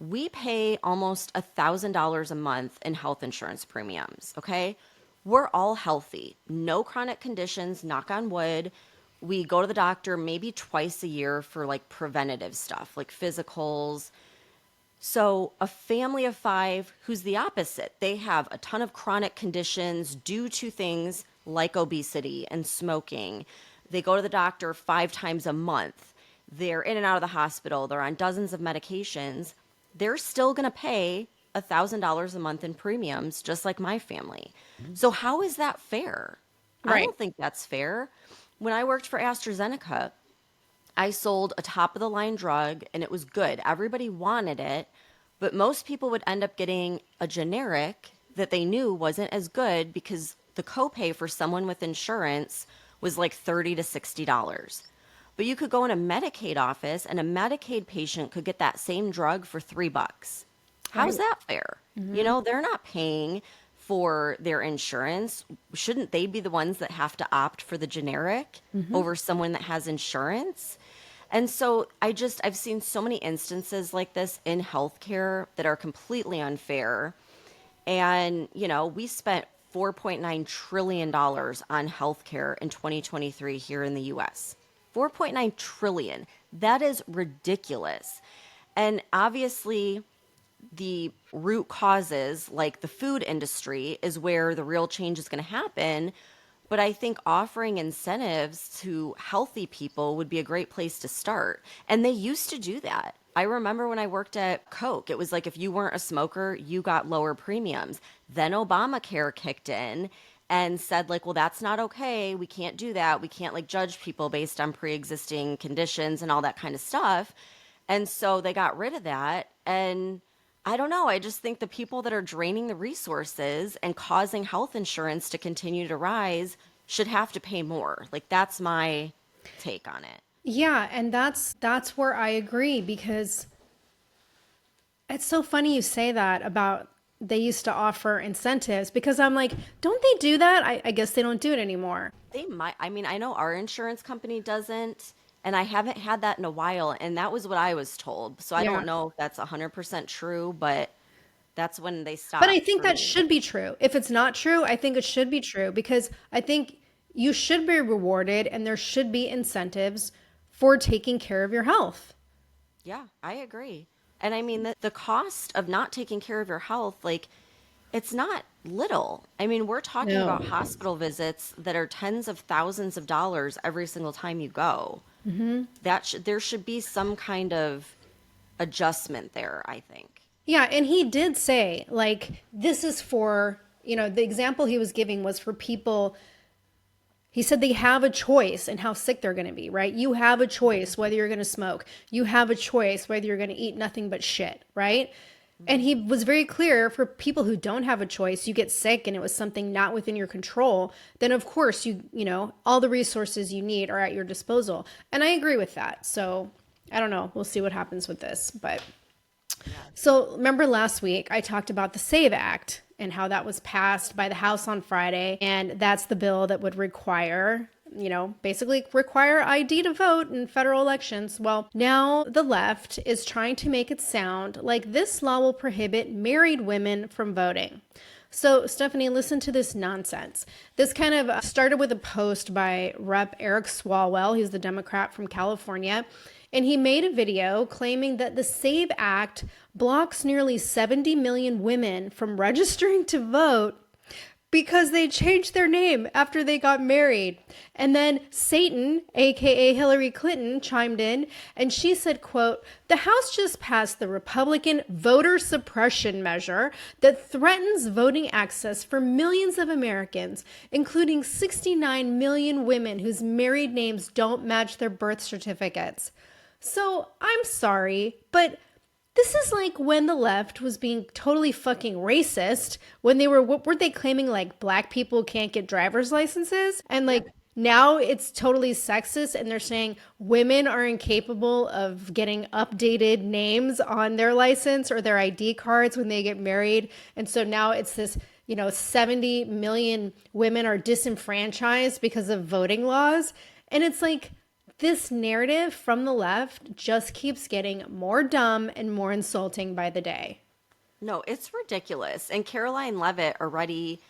we pay almost $1,000 a month in health insurance premiums, okay? We're all healthy, no chronic conditions, knock on wood. We go to the doctor maybe twice a year for like preventative stuff, like physicals. So a family of 5 who's the opposite, they have a ton of chronic conditions due to things like obesity and smoking. They go to the doctor 5 times a month. They're in and out of the hospital. They're on dozens of medications. They're still going to pay $1,000 a month in premiums, just like my family. So how is that fair? I Right. don't think that's fair. When I worked for AstraZeneca, I sold a top of the line drug and it was good. Everybody wanted it, but most people would end up getting a generic that they knew wasn't as good because the copay for someone with insurance was like $30 to $60. But you could go in a Medicaid office and a Medicaid patient could get that same drug for $3. How's that fair? They're not paying for their insurance. Shouldn't they be the ones that have to opt for the generic over someone that has insurance? And so I've seen so many instances like this in healthcare that are completely unfair. And, we spent $4.9 trillion on healthcare in 2023 here in the US. $4.9 trillion. That is ridiculous. And obviously, the root causes, like the food industry, is where the real change is going to happen. But I think offering incentives to healthy people would be a great place to start. And they used to do that. I remember when I worked at Coke, it was like if you weren't a smoker, you got lower premiums. Then Obamacare kicked in, and said like, well, that's not okay. We can't do that. We can't like judge people based on pre-existing conditions and all that kind of stuff. And so they got rid of that. And I don't know. I just think the people that are draining the resources and causing health insurance to continue to rise should have to pay more. Like that's my take on it. Yeah, and that's where I agree, because it's so funny you say that about they used to offer incentives, because I'm like, don't they do that? I guess they don't do it anymore. They might. I mean, I know our insurance company doesn't, and I haven't had that in a while, and that was what I was told. So I Yeah. don't know if that's 100% true, but that's when they But I stopped think for that me. should be true. If it's not true, I think it should be true, because I think you should be rewarded and there should be incentives for taking care of your health. Yeah, I agree. And I mean, the cost of not taking care of your health, like, it's not little. I mean, we're talking No. about hospital visits that are tens of thousands of dollars every single time you go. There should be some kind of adjustment there, I think. Yeah, and he did say, like, this is for, the example he was giving was for people. He said they have a choice in how sick they're going to be, right? You have a choice whether you're going to smoke. You have a choice whether you're going to eat nothing but shit, right? And he was very clear, for people who don't have a choice, you get sick and it was something not within your control, then of course all the resources you need are at your disposal. And I agree with that. So I don't know. We'll see what happens with this. But so remember last week I talked about the SAVE Act and how that was passed by the House on Friday. And that's the bill that would require, basically require ID to vote in federal elections. Well, now the left is trying to make it sound like this law will prohibit married women from voting. So, Stephanie, listen to this nonsense. This kind of started with a post by Rep. Eric Swalwell. He's the Democrat from California. And he made a video claiming that the SAVE Act blocks nearly 70 million women from registering to vote because they changed their name after they got married. And then Satan, aka Hillary Clinton, chimed in and she said, quote, "The House just passed the Republican voter suppression measure that threatens voting access for millions of Americans, including 69 million women whose married names don't match their birth certificates." So I'm sorry, but this is like when the left was being totally fucking racist when they what were they claiming, like black people can't get driver's licenses? And like now it's totally sexist and they're saying women are incapable of getting updated names on their license or their ID cards when they get married. And so now it's this, 70 million women are disenfranchised because of voting laws. And it's like, this narrative from the left just keeps getting more dumb and more insulting by the day. No, it's ridiculous. And Caroline Levitt already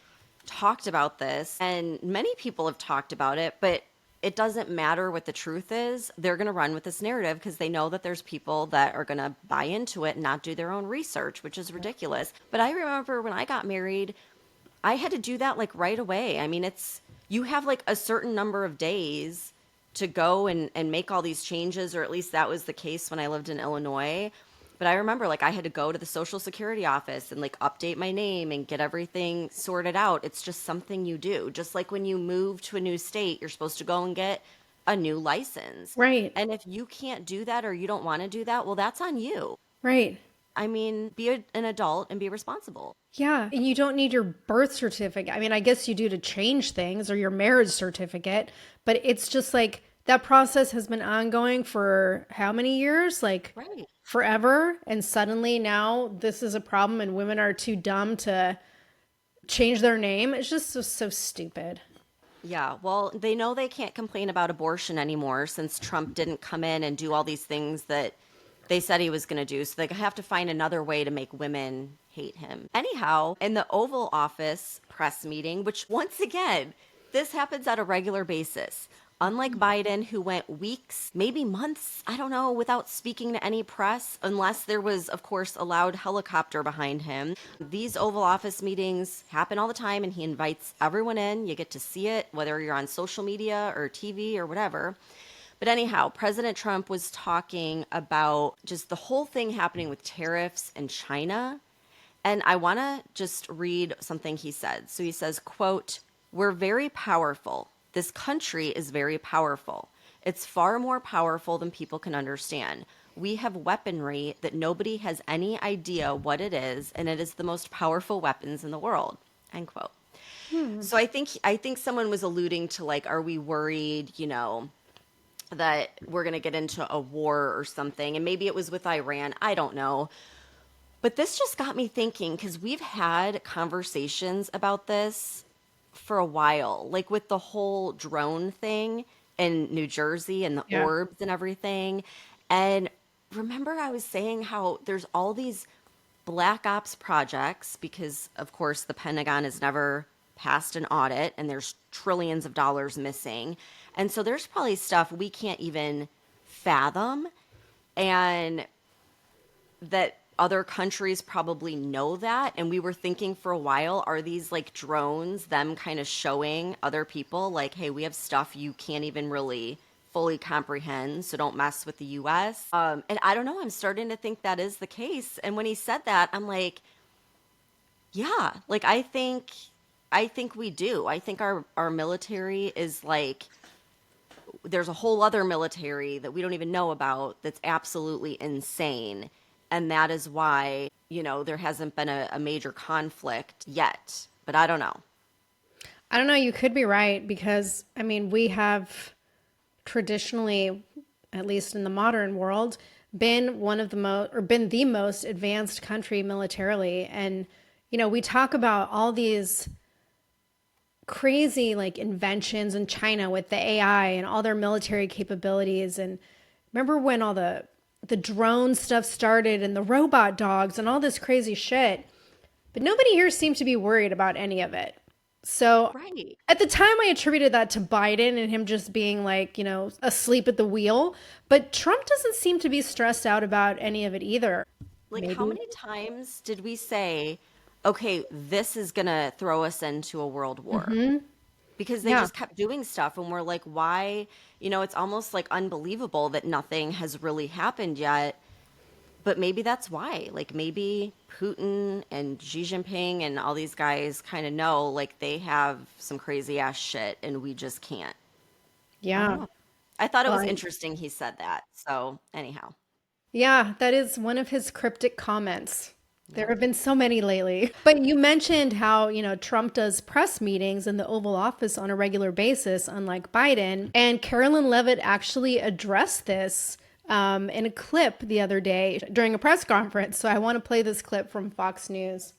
talked about this, and many people have talked about it, but it doesn't matter what the truth is. They're going to run with this narrative because they know that there's people that are going to buy into it and not do their own research, which is ridiculous. But I remember when I got married, I had to do that like right away. I mean, you have like a certain number of days to go and make all these changes, or at least that was the case when I lived in Illinois. But I remember like I had to go to the Social Security office and like update my name and get everything sorted out. It's just something you do. Just like when you move to a new state, you're supposed to go and get a new license. Right. And if you can't do that or you don't want to do that, well, that's on you. Right. I mean, be an adult and be responsible. Yeah. And you don't need your birth certificate. I mean, I guess you do to change things, or your marriage certificate, but it's just like that process has been ongoing for how many years? Like Right. forever. And suddenly now this is a problem and women are too dumb to change their name. It's just so stupid. Yeah, well, they know they can't complain about abortion anymore since Trump didn't come in and do all these things that they said he was going to do. So they have to find another way to make women hate him. Anyhow, in the Oval Office press meeting, which once again, this happens at a regular basis. Unlike Biden, who went weeks, maybe months, I don't know, without speaking to any press, unless there was, of course, a loud helicopter behind him. These Oval Office meetings happen all the time, and he invites everyone in. You get to see it, whether you're on social media or TV or whatever. But anyhow, President Trump was talking about just the whole thing happening with tariffs in China. And I want to just read something he said. So he says, quote, We're very powerful. This country is very powerful. It's far more powerful than people can understand. We have weaponry that nobody has any idea what it is, and it is the most powerful weapons in the world. End quote. So I think someone was alluding to like, are we worried, that we're going to get into a war or something? And maybe it was with Iran. I don't know. But this just got me thinking because we've had conversations about this for a while, like with the whole drone thing in New Jersey and the Yeah. orbs and everything. And remember, I was saying how there's all these black ops projects because, of course, the Pentagon has never passed an audit and there's trillions of dollars missing. And so there's probably stuff we can't even fathom. And that other countries probably know that. And we were thinking for a while, are these like drones, them kind of showing other people like, hey, we have stuff you can't even really fully comprehend, so don't mess with the US. And I don't know, I'm starting to think that is the case. And when he said that, I'm like, yeah, like I think we do. I think our military is like, there's a whole other military that we don't even know about that's absolutely insane. And that is why, there hasn't been a major conflict yet. But I don't know. I don't know. You could be right because, I mean, we have traditionally, at least in the modern world, been one of the most, or been the most advanced country militarily. And, we talk about all these crazy like inventions in China with the AI and all their military capabilities. And remember when all the drone stuff started and the robot dogs and all this crazy shit, but nobody here seemed to be worried about any of it. So Right. at the time I attributed that to Biden and him just being like, asleep at the wheel, but Trump doesn't seem to be stressed out about any of it either. Like, how many times did we say, okay, this is going to throw us into a world war? Because they Yeah. just kept doing stuff. And we're like, why? It's almost like unbelievable that nothing has really happened yet. But maybe that's why. Like, maybe Putin and Xi Jinping and all these guys kind of know, like, they have some crazy ass shit and we just can't. I don't Yeah. know. I thought it was Well, interesting he said that. So, anyhow. Yeah, that is one of his cryptic comments. There have been so many lately. But you mentioned how, Trump does press meetings in the Oval Office on a regular basis, unlike Biden. And Carolyn Levitt actually addressed this in a clip the other day during a press conference. So I want to play this clip from Fox News.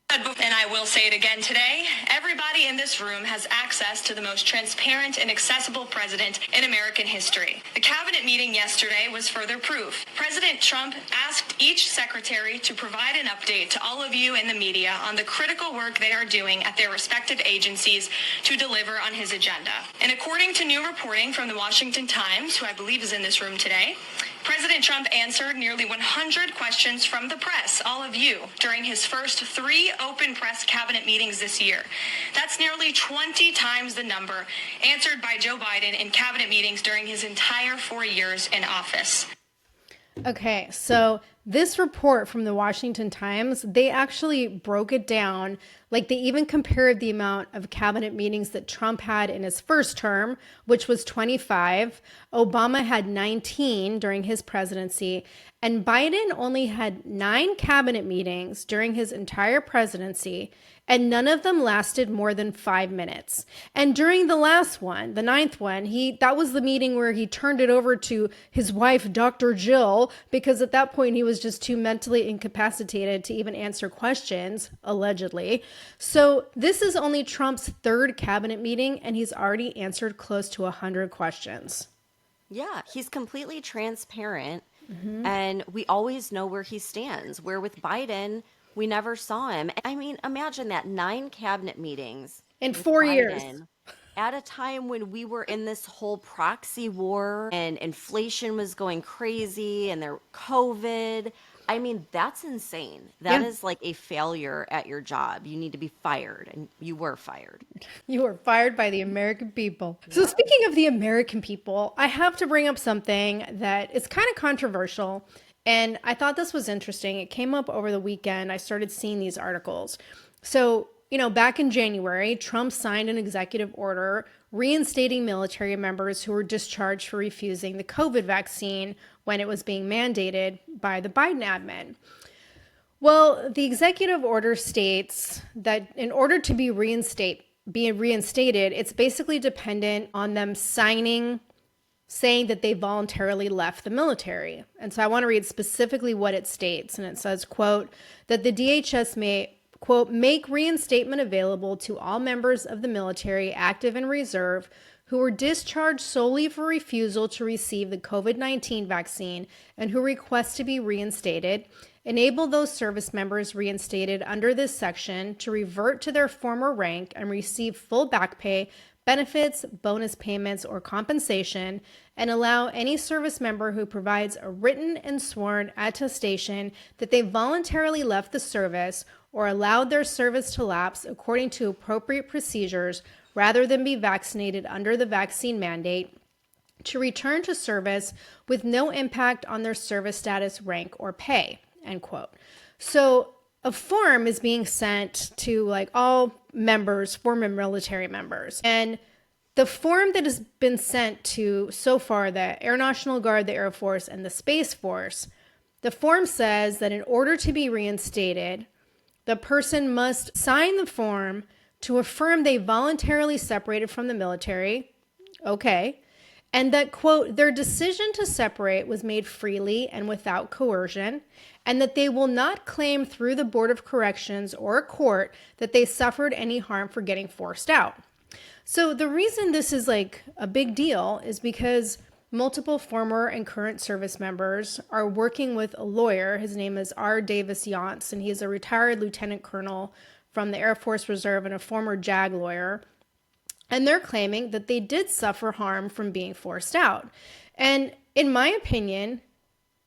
And I will say it again today, everybody in this room has access to the most transparent and accessible president in American history. The cabinet meeting yesterday was further proof. President Trump asked each secretary to provide an update to all of you in the media on the critical work they are doing at their respective agencies to deliver on his agenda. And according to new reporting from the Washington Times, who I believe is in this room today, President Trump answered nearly 100 questions from the press, all of you, during his first 3 open press cabinet meetings this year. That's nearly 20 times the number answered by Joe Biden in cabinet meetings during his entire 4 years in office. Okay, so this report from the Washington Times, they actually broke it down. Like they even compared the amount of cabinet meetings that Trump had in his first term, which was 25. Obama had 19 during his presidency, and Biden only had 9 cabinet meetings during his entire presidency, and none of them lasted more than 5 minutes. And during the last one, the 9th one, that was the meeting where he turned it over to his wife, Dr. Jill, because at that point he was just too mentally incapacitated to even answer questions, allegedly. So this is only Trump's 3rd cabinet meeting, and he's already answered close to 100 questions. Yeah, he's completely transparent, and we always know where he stands. Where with Biden, we never saw him. I mean, imagine that 9 cabinet meetings In with 4 years. Biden at a time when we were in this whole proxy war and inflation was going crazy and there COVID. I mean, that's insane. That Yeah. is like a failure at your job. You need to be fired, and you were fired. You were fired by the American people. So speaking of the American people, I have to bring up something that is kind of controversial. And I thought this was interesting. It came up over the weekend. I started seeing these articles. So, back in January, Trump signed an executive order reinstating military members who were discharged for refusing the COVID vaccine when it was being mandated by the Biden admin. Well, the executive order states that in order to be reinstated, it's basically dependent on them saying that they voluntarily left the military. And so I want to read specifically what it states. And it says, quote, that the DHS may, quote, make reinstatement available to all members of the military, active and reserve, who were discharged solely for refusal to receive the COVID-19 vaccine and who request to be reinstated. Enable those service members reinstated under this section to revert to their former rank and receive full back pay, benefits, bonus payments, or compensation, and allow any service member who provides a written and sworn attestation that they voluntarily left the service or allowed their service to lapse according to appropriate procedures rather than be vaccinated under the vaccine mandate to return to service with no impact on their service status, rank, or pay, end quote. So a form is being sent to like all members, former military members. And the form that has been sent to so far the Air National Guard, the Air Force, and the Space Force, the form says that in order to be reinstated, the person must sign the form to affirm they voluntarily separated from the military. Okay. And that, quote, their decision to separate was made freely and without coercion, and that they will not claim through the Board of Corrections or a court that they suffered any harm for getting forced out. So the reason this is like a big deal is because multiple former and current service members are working with a lawyer. His name is R. Davis Yantz, and he's a retired lieutenant colonel from the Air Force Reserve and a former JAG lawyer. And they're claiming that they did suffer harm from being forced out. And in my opinion,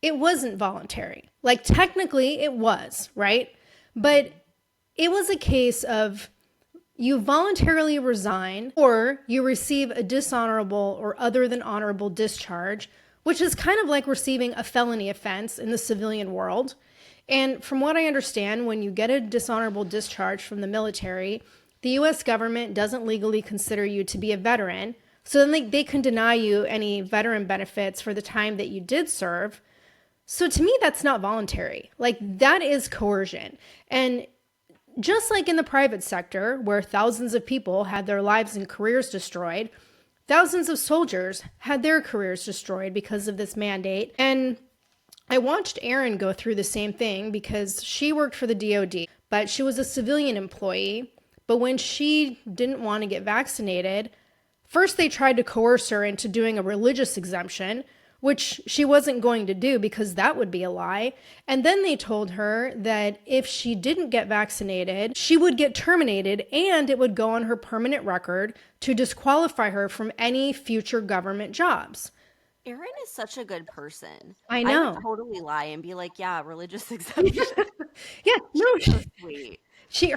it wasn't voluntary. Like technically it was, right? But it was a case of you voluntarily resign or you receive a dishonorable or other than honorable discharge, which is kind of like receiving a felony offense in the civilian world. And from what I understand, when you get a dishonorable discharge from the military, the U.S. government doesn't legally consider you to be a veteran. So then they can deny you any veteran benefits for the time that you did serve. So to me, that's not voluntary. Like that is coercion. And just like in the private sector, where thousands of people had their lives and careers destroyed, thousands of soldiers had their careers destroyed because of this mandate. And I watched Erin go through the same thing because she worked for the DoD, but she was a civilian employee. But when she didn't want to get vaccinated, first they tried to coerce her into doing a religious exemption, which she wasn't going to do because that would be a lie. And then they told her that if she didn't get vaccinated, she would get terminated and it would go on her permanent record to disqualify her from any future government jobs. Erin is such a good person. I know. I would totally lie and be like, yeah, religious exemption. Yeah, no, So sweet.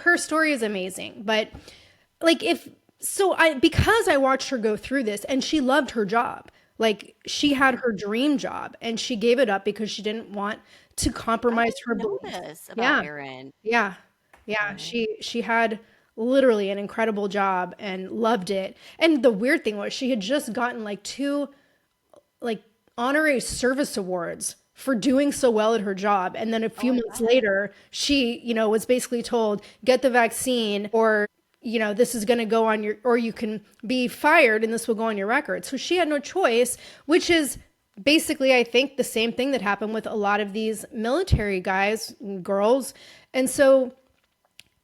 her story is amazing. But like because I watched her go through this and she loved her job. Like she had her dream job and she gave it up because she didn't want to compromise her Know beliefs. this about Erin. Yeah. She had literally an incredible job and loved it. And the weird thing was she had just gotten like 2 like honorary service awards for doing so well at her job. And then a few months later, she, was basically told, get the vaccine or, this is going to go on or you can be fired and this will go on your record. So she had no choice, which is basically, I think, the same thing that happened with a lot of these military guys and girls. And so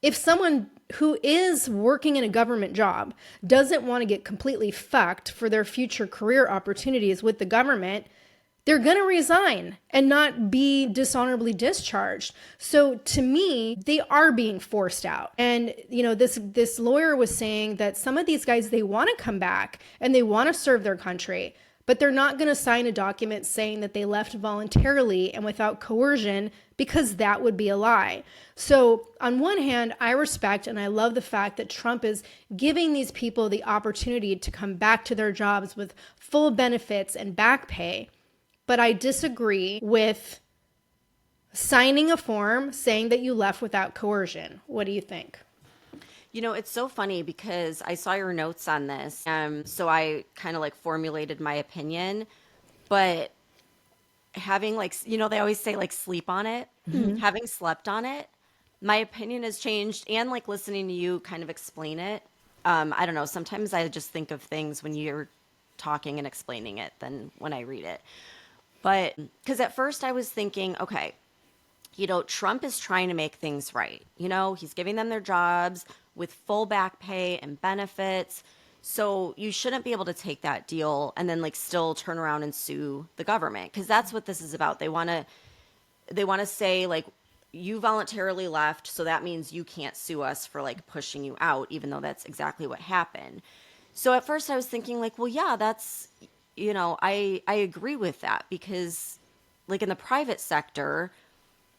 if someone who is working in a government job doesn't want to get completely fucked for their future career opportunities with the government, they're going to resign and not be dishonorably discharged. So to me, they are being forced out. And, this lawyer was saying that some of these guys, they want to come back and they want to serve their country, but they're not going to sign a document saying that they left voluntarily and without coercion because that would be a lie. So on one hand, I respect and I love the fact that Trump is giving these people the opportunity to come back to their jobs with full benefits and back pay. But I disagree with signing a form saying that you left without coercion. What do you think? It's so funny because I saw your notes on this. So I kind of like formulated my opinion, but having like, they always say like sleep on it, having slept on it, my opinion has changed and like listening to you kind of explain it. I don't know. Sometimes I just think of things when you're talking and explaining it than when I read it. But because at first I was thinking, okay, Trump is trying to make things right. He's giving them their jobs with full back pay and benefits. So you shouldn't be able to take that deal and then like still turn around and sue the government because that's what this is about. They want to say like you voluntarily left, so that means you can't sue us for like pushing you out, even though that's exactly what happened. So at first I was thinking like, well, yeah, that's I agree with that because like in the private sector,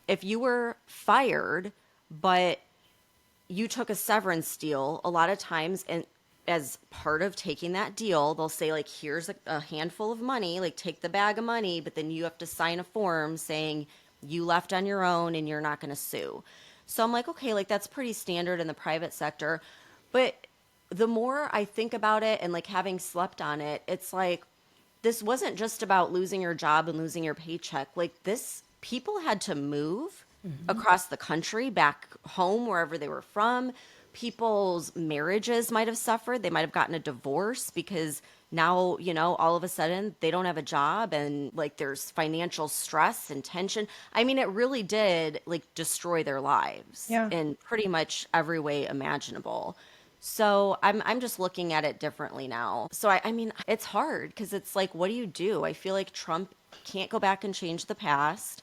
if you were fired, but you took a severance deal, a lot of times, and as part of taking that deal, they'll say, like, here's a handful of money, like, take the bag of money, but then you have to sign a form saying you left on your own and you're not going to sue. So I'm like, okay, like, that's pretty standard in the private sector. But the more I think about it and, like, having slept on it, it's like, this wasn't just about losing your job and losing your paycheck. Like, people had to move across the country back home wherever they were from. People's marriages might have suffered. They might have gotten a divorce because now, all of a sudden they don't have a job and like there's financial stress and tension. I mean, it really did like destroy their lives Yeah. in pretty much every way imaginable. So I'm just looking at it differently now. So I mean, it's hard because it's like, what do you do? I feel like Trump can't go back and change the past.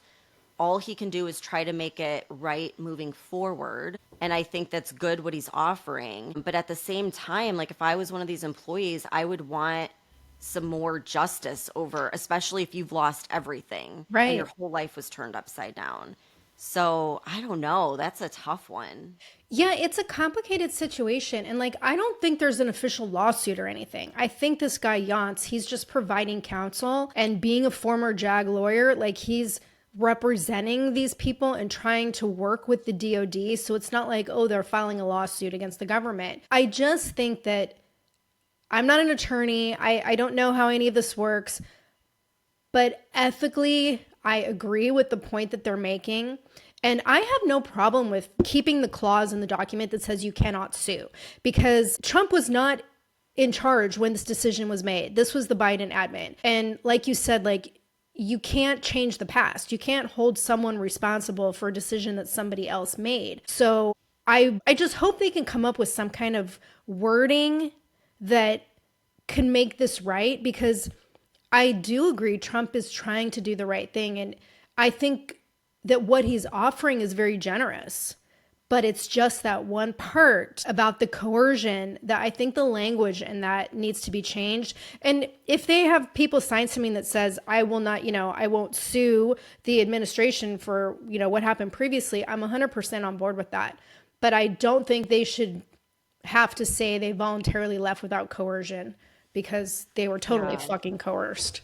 All he can do is try to make it right moving forward. And I think that's good what he's offering. But at the same time, like if I was one of these employees, I would want some more justice over, especially if you've lost everything and your Right. whole life was turned upside down. So I don't know. That's a tough one. Yeah, it's a complicated situation. And like, I don't think there's an official lawsuit or anything. I think this guy Yance, he's just providing counsel and being a former JAG lawyer, like he's representing these people and trying to work with the DOD. So it's not like, oh, they're filing a lawsuit against the government. I just think that I'm not an attorney. I don't know how any of this works, but ethically, I agree with the point that they're making. And I have no problem with keeping the clause in the document that says you cannot sue because Trump was not in charge when this decision was made. This was the Biden admin. And like you said, like you can't change the past. You can't hold someone responsible for a decision that somebody else made. So I just hope they can come up with some kind of wording that can make this right because I do agree Trump is trying to do the right thing. And I think that what he's offering is very generous. But it's just that one part about the coercion that I think the language in that needs to be changed. And if they have people sign something that says, I will not, I won't sue the administration for, what happened previously, I'm 100% on board with that. But I don't think they should have to say they voluntarily left without coercion because they were totally Yeah. fucking coerced.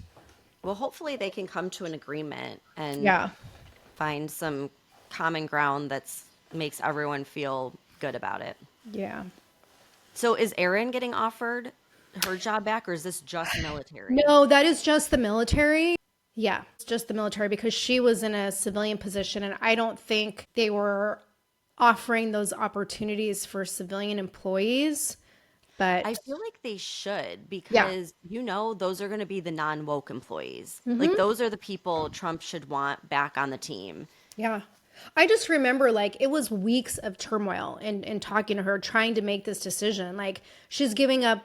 Well, hopefully they can come to an agreement and Yeah. find some common ground that's makes everyone feel good about it. Yeah. So is Erin getting offered her job back or is this just military? No, that is just the military. Yeah, it's just the military because she was in a civilian position and I don't think they were offering those opportunities for civilian employees. But I feel like they should yeah, because those are going to be the non-woke employees. Like those are the people Trump should want back on the team. yeah. I just remember like it was weeks of turmoil and talking to her, trying to make this decision. Like she's giving up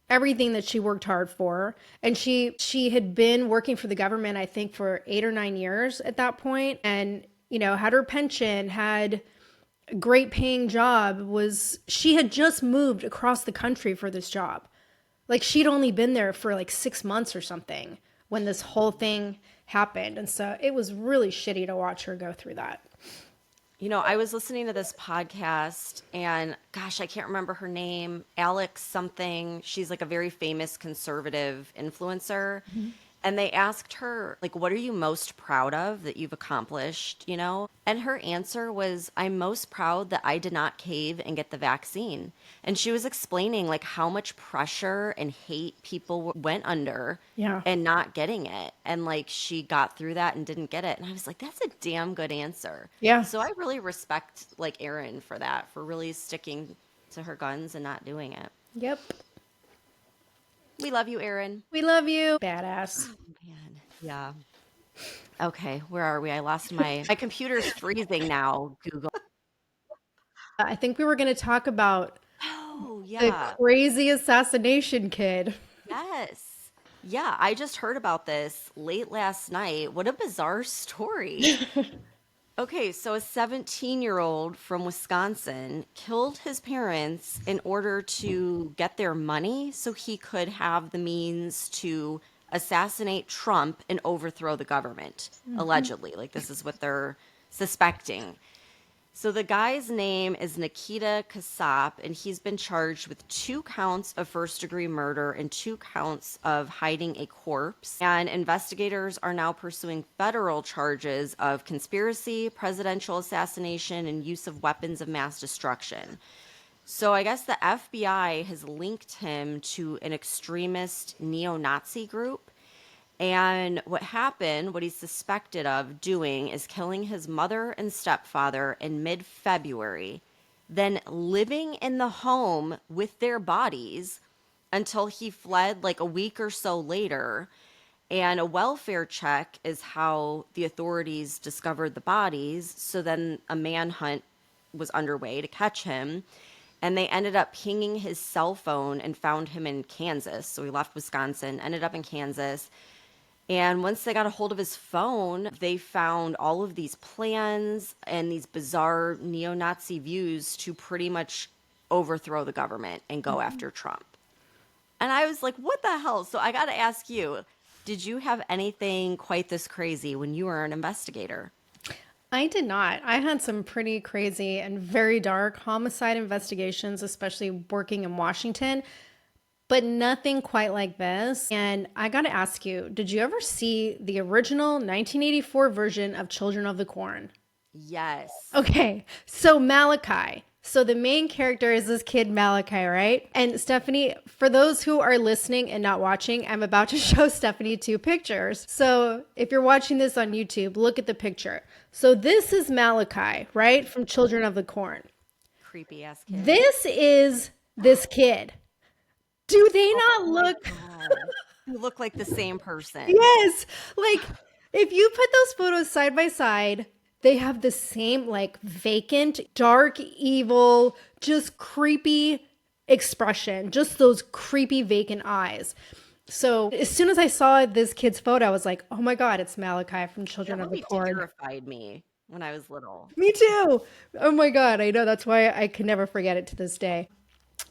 everything that she worked hard for. And she had been working for the government, I think, for 8 or 9 years at that point. And, had her pension, had a great paying job, she had just moved across the country for this job. Like she'd only been there for like 6 months or something when this whole thing happened. And so it was really shitty to watch her go through that. I was listening to this podcast and gosh, I can't remember her name, Alex something. She's like a very famous conservative influencer. And they asked her, like, what are you most proud of that you've accomplished, And her answer was, I'm most proud that I did not cave and get the vaccine. And she was explaining, like, how much pressure and hate people went under Yeah. and not getting it. And, like, she got through that and didn't get it. And I was like, that's a damn good answer. Yeah. So I really respect, like, Erin for that, for really sticking to her guns and not doing it. Yep. We love you, Erin. We love you. Badass. Man, yeah. Okay, where are we? I lost my computer's freezing now, Google. I think we were going to talk about Oh, the yeah. crazy assassination kid. Yes. Yeah, I just heard about this late last night. What a bizarre story. Okay, so a 17-year-old from Wisconsin killed his parents in order to get their money so he could have the means to assassinate Trump and overthrow the government, allegedly. Like, this is what they're suspecting. So the guy's name is Nikita Kasap, and he's been charged with 2 counts of first-degree murder and 2 counts of hiding a corpse. And investigators are now pursuing federal charges of conspiracy, presidential assassination, and use of weapons of mass destruction. So I guess the FBI has linked him to an extremist neo-Nazi group. And what happened, what he's suspected of doing, is killing his mother and stepfather in mid-February, then living in the home with their bodies until he fled like a week or so later. And a welfare check is how the authorities discovered the bodies. So then a manhunt was underway to catch him. And they ended up pinging his cell phone and found him in Kansas. So he left Wisconsin, ended up in Kansas. And once they got a hold of his phone, they found all of these plans and these bizarre neo-Nazi views to pretty much overthrow the government and go after Trump. And I was like, what the hell? So I got to ask you, did you have anything quite this crazy when you were an investigator? I did not. I had some pretty crazy and very dark homicide investigations, especially working in Washington, but nothing quite like this. And I got to ask you, did you ever see the original 1984 version of Children of the Corn? Yes. Okay, so Malachi. So the main character is this kid Malachi, right? And Stephanie, for those who are listening and not watching, I'm about to show Stephanie 2 pictures. So if you're watching this on YouTube, look at the picture. So this is Malachi, right? From Children of the Corn. Creepy ass kid. This is this kid. Do they not look? You look like the same person. Yes. Like if you put those photos side by side, they have the same like vacant, dark, evil, just creepy expression. Just those creepy vacant eyes. So as soon as I saw this kid's photo, I was like, oh my God, it's Malachi from Children of the Corn. That terrified me when I was little. Me too. Oh my God. I know, that's why I can never forget it to this day.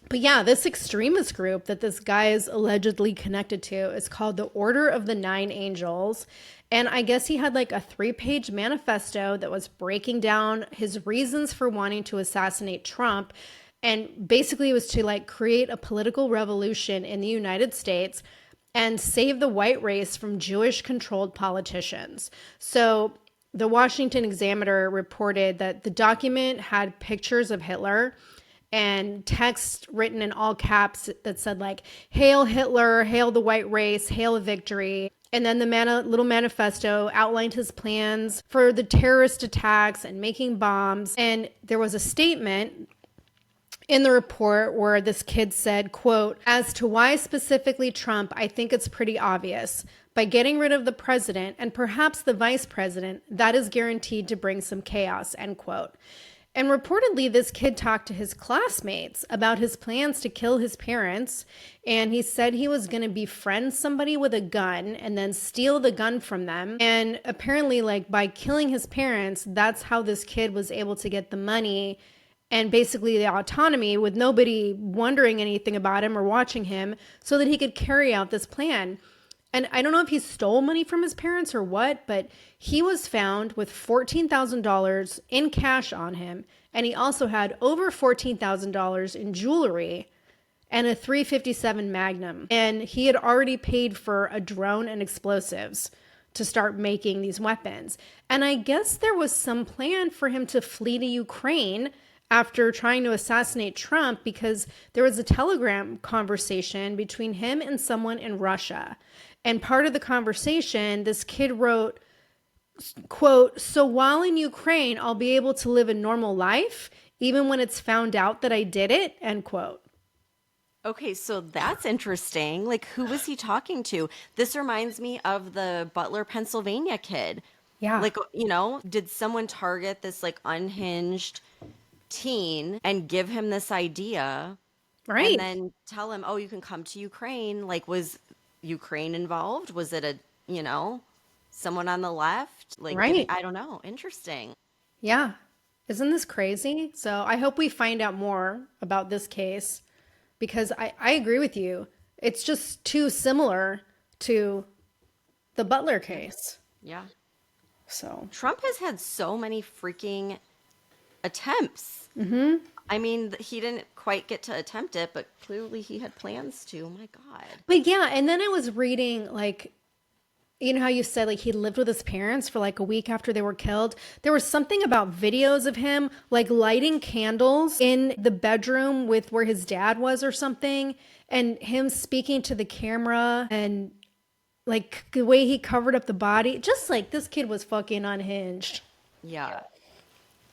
But yeah, this extremist group that this guy is allegedly connected to is called the Order of the Nine Angels. And I guess he had like a 3-page manifesto that was breaking down his reasons for wanting to assassinate Trump. And basically it was to like create a political revolution in the United States and save the white race from Jewish-controlled politicians. So the Washington Examiner reported that the document had pictures of Hitler and text written in all caps that said like, "Hail Hitler, hail the white race, hail victory." And then the little manifesto outlined his plans for the terrorist attacks and making bombs. And there was a statement in the report where this kid said, quote, "As to why specifically Trump, I think it's pretty obvious. By getting rid of the president and perhaps the vice president, that is guaranteed to bring some chaos," end quote. And reportedly, this kid talked to his classmates about his plans to kill his parents. And he said he was going to befriend somebody with a gun and then steal the gun from them. And apparently, like by killing his parents, that's how this kid was able to get the money and basically the autonomy with nobody wondering anything about him or watching him so that he could carry out this plan. And I don't know if he stole money from his parents or what, but he was found with $14,000 in cash on him. And he also had over $14,000 in jewelry. and a 357 Magnum. And he had already paid for a drone and explosives to start making these weapons. And I guess there was some plan for him to flee to Ukraine after trying to assassinate Trump, because there was a Telegram conversation between him and someone in Russia. And part of the conversation, this kid wrote, quote, "So while in Ukraine, I'll be able to live a normal life, even when it's found out that I did it," end quote. Okay, so that's interesting. Like, who was he talking to? This reminds me of the Butler, Pennsylvania kid. Yeah. Like, did someone target this like unhinged teen and give him this idea and Right. then tell him, "Oh, you can come to Ukraine." Like, was Ukraine involved? Was it someone on the left? Like, Right. I don't know. Interesting. Yeah. Isn't this crazy? So I hope we find out more about this case, because I agree with you. It's just too similar to the Butler case. Yeah. So, Trump has had so many freaking attempts. I mean, he didn't quite get to attempt it, but clearly he had plans to. Oh my God. but yeah, and then I was reading, like, you know how you said like he lived with his parents for like a week after they were killed? There was something about videos of him like lighting candles in the bedroom with where his dad was or something, and him speaking to the camera, and like the way he covered up the body. Just like this kid was fucking unhinged. Yeah.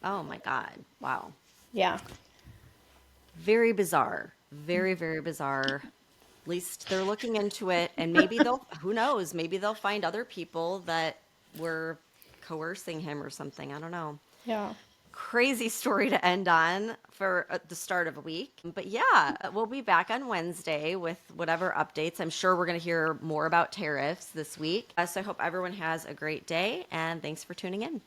Oh my God. Wow. Yeah. Very bizarre. Very, very bizarre. At least they're looking into it, and maybe who knows, maybe they'll find other people that were coercing him or something. I don't know. Yeah. Crazy story to end on for the start of a week. But yeah, we'll be back on Wednesday with whatever updates. I'm sure we're going to hear more about tariffs this week. So I hope everyone has a great day, and thanks for tuning in.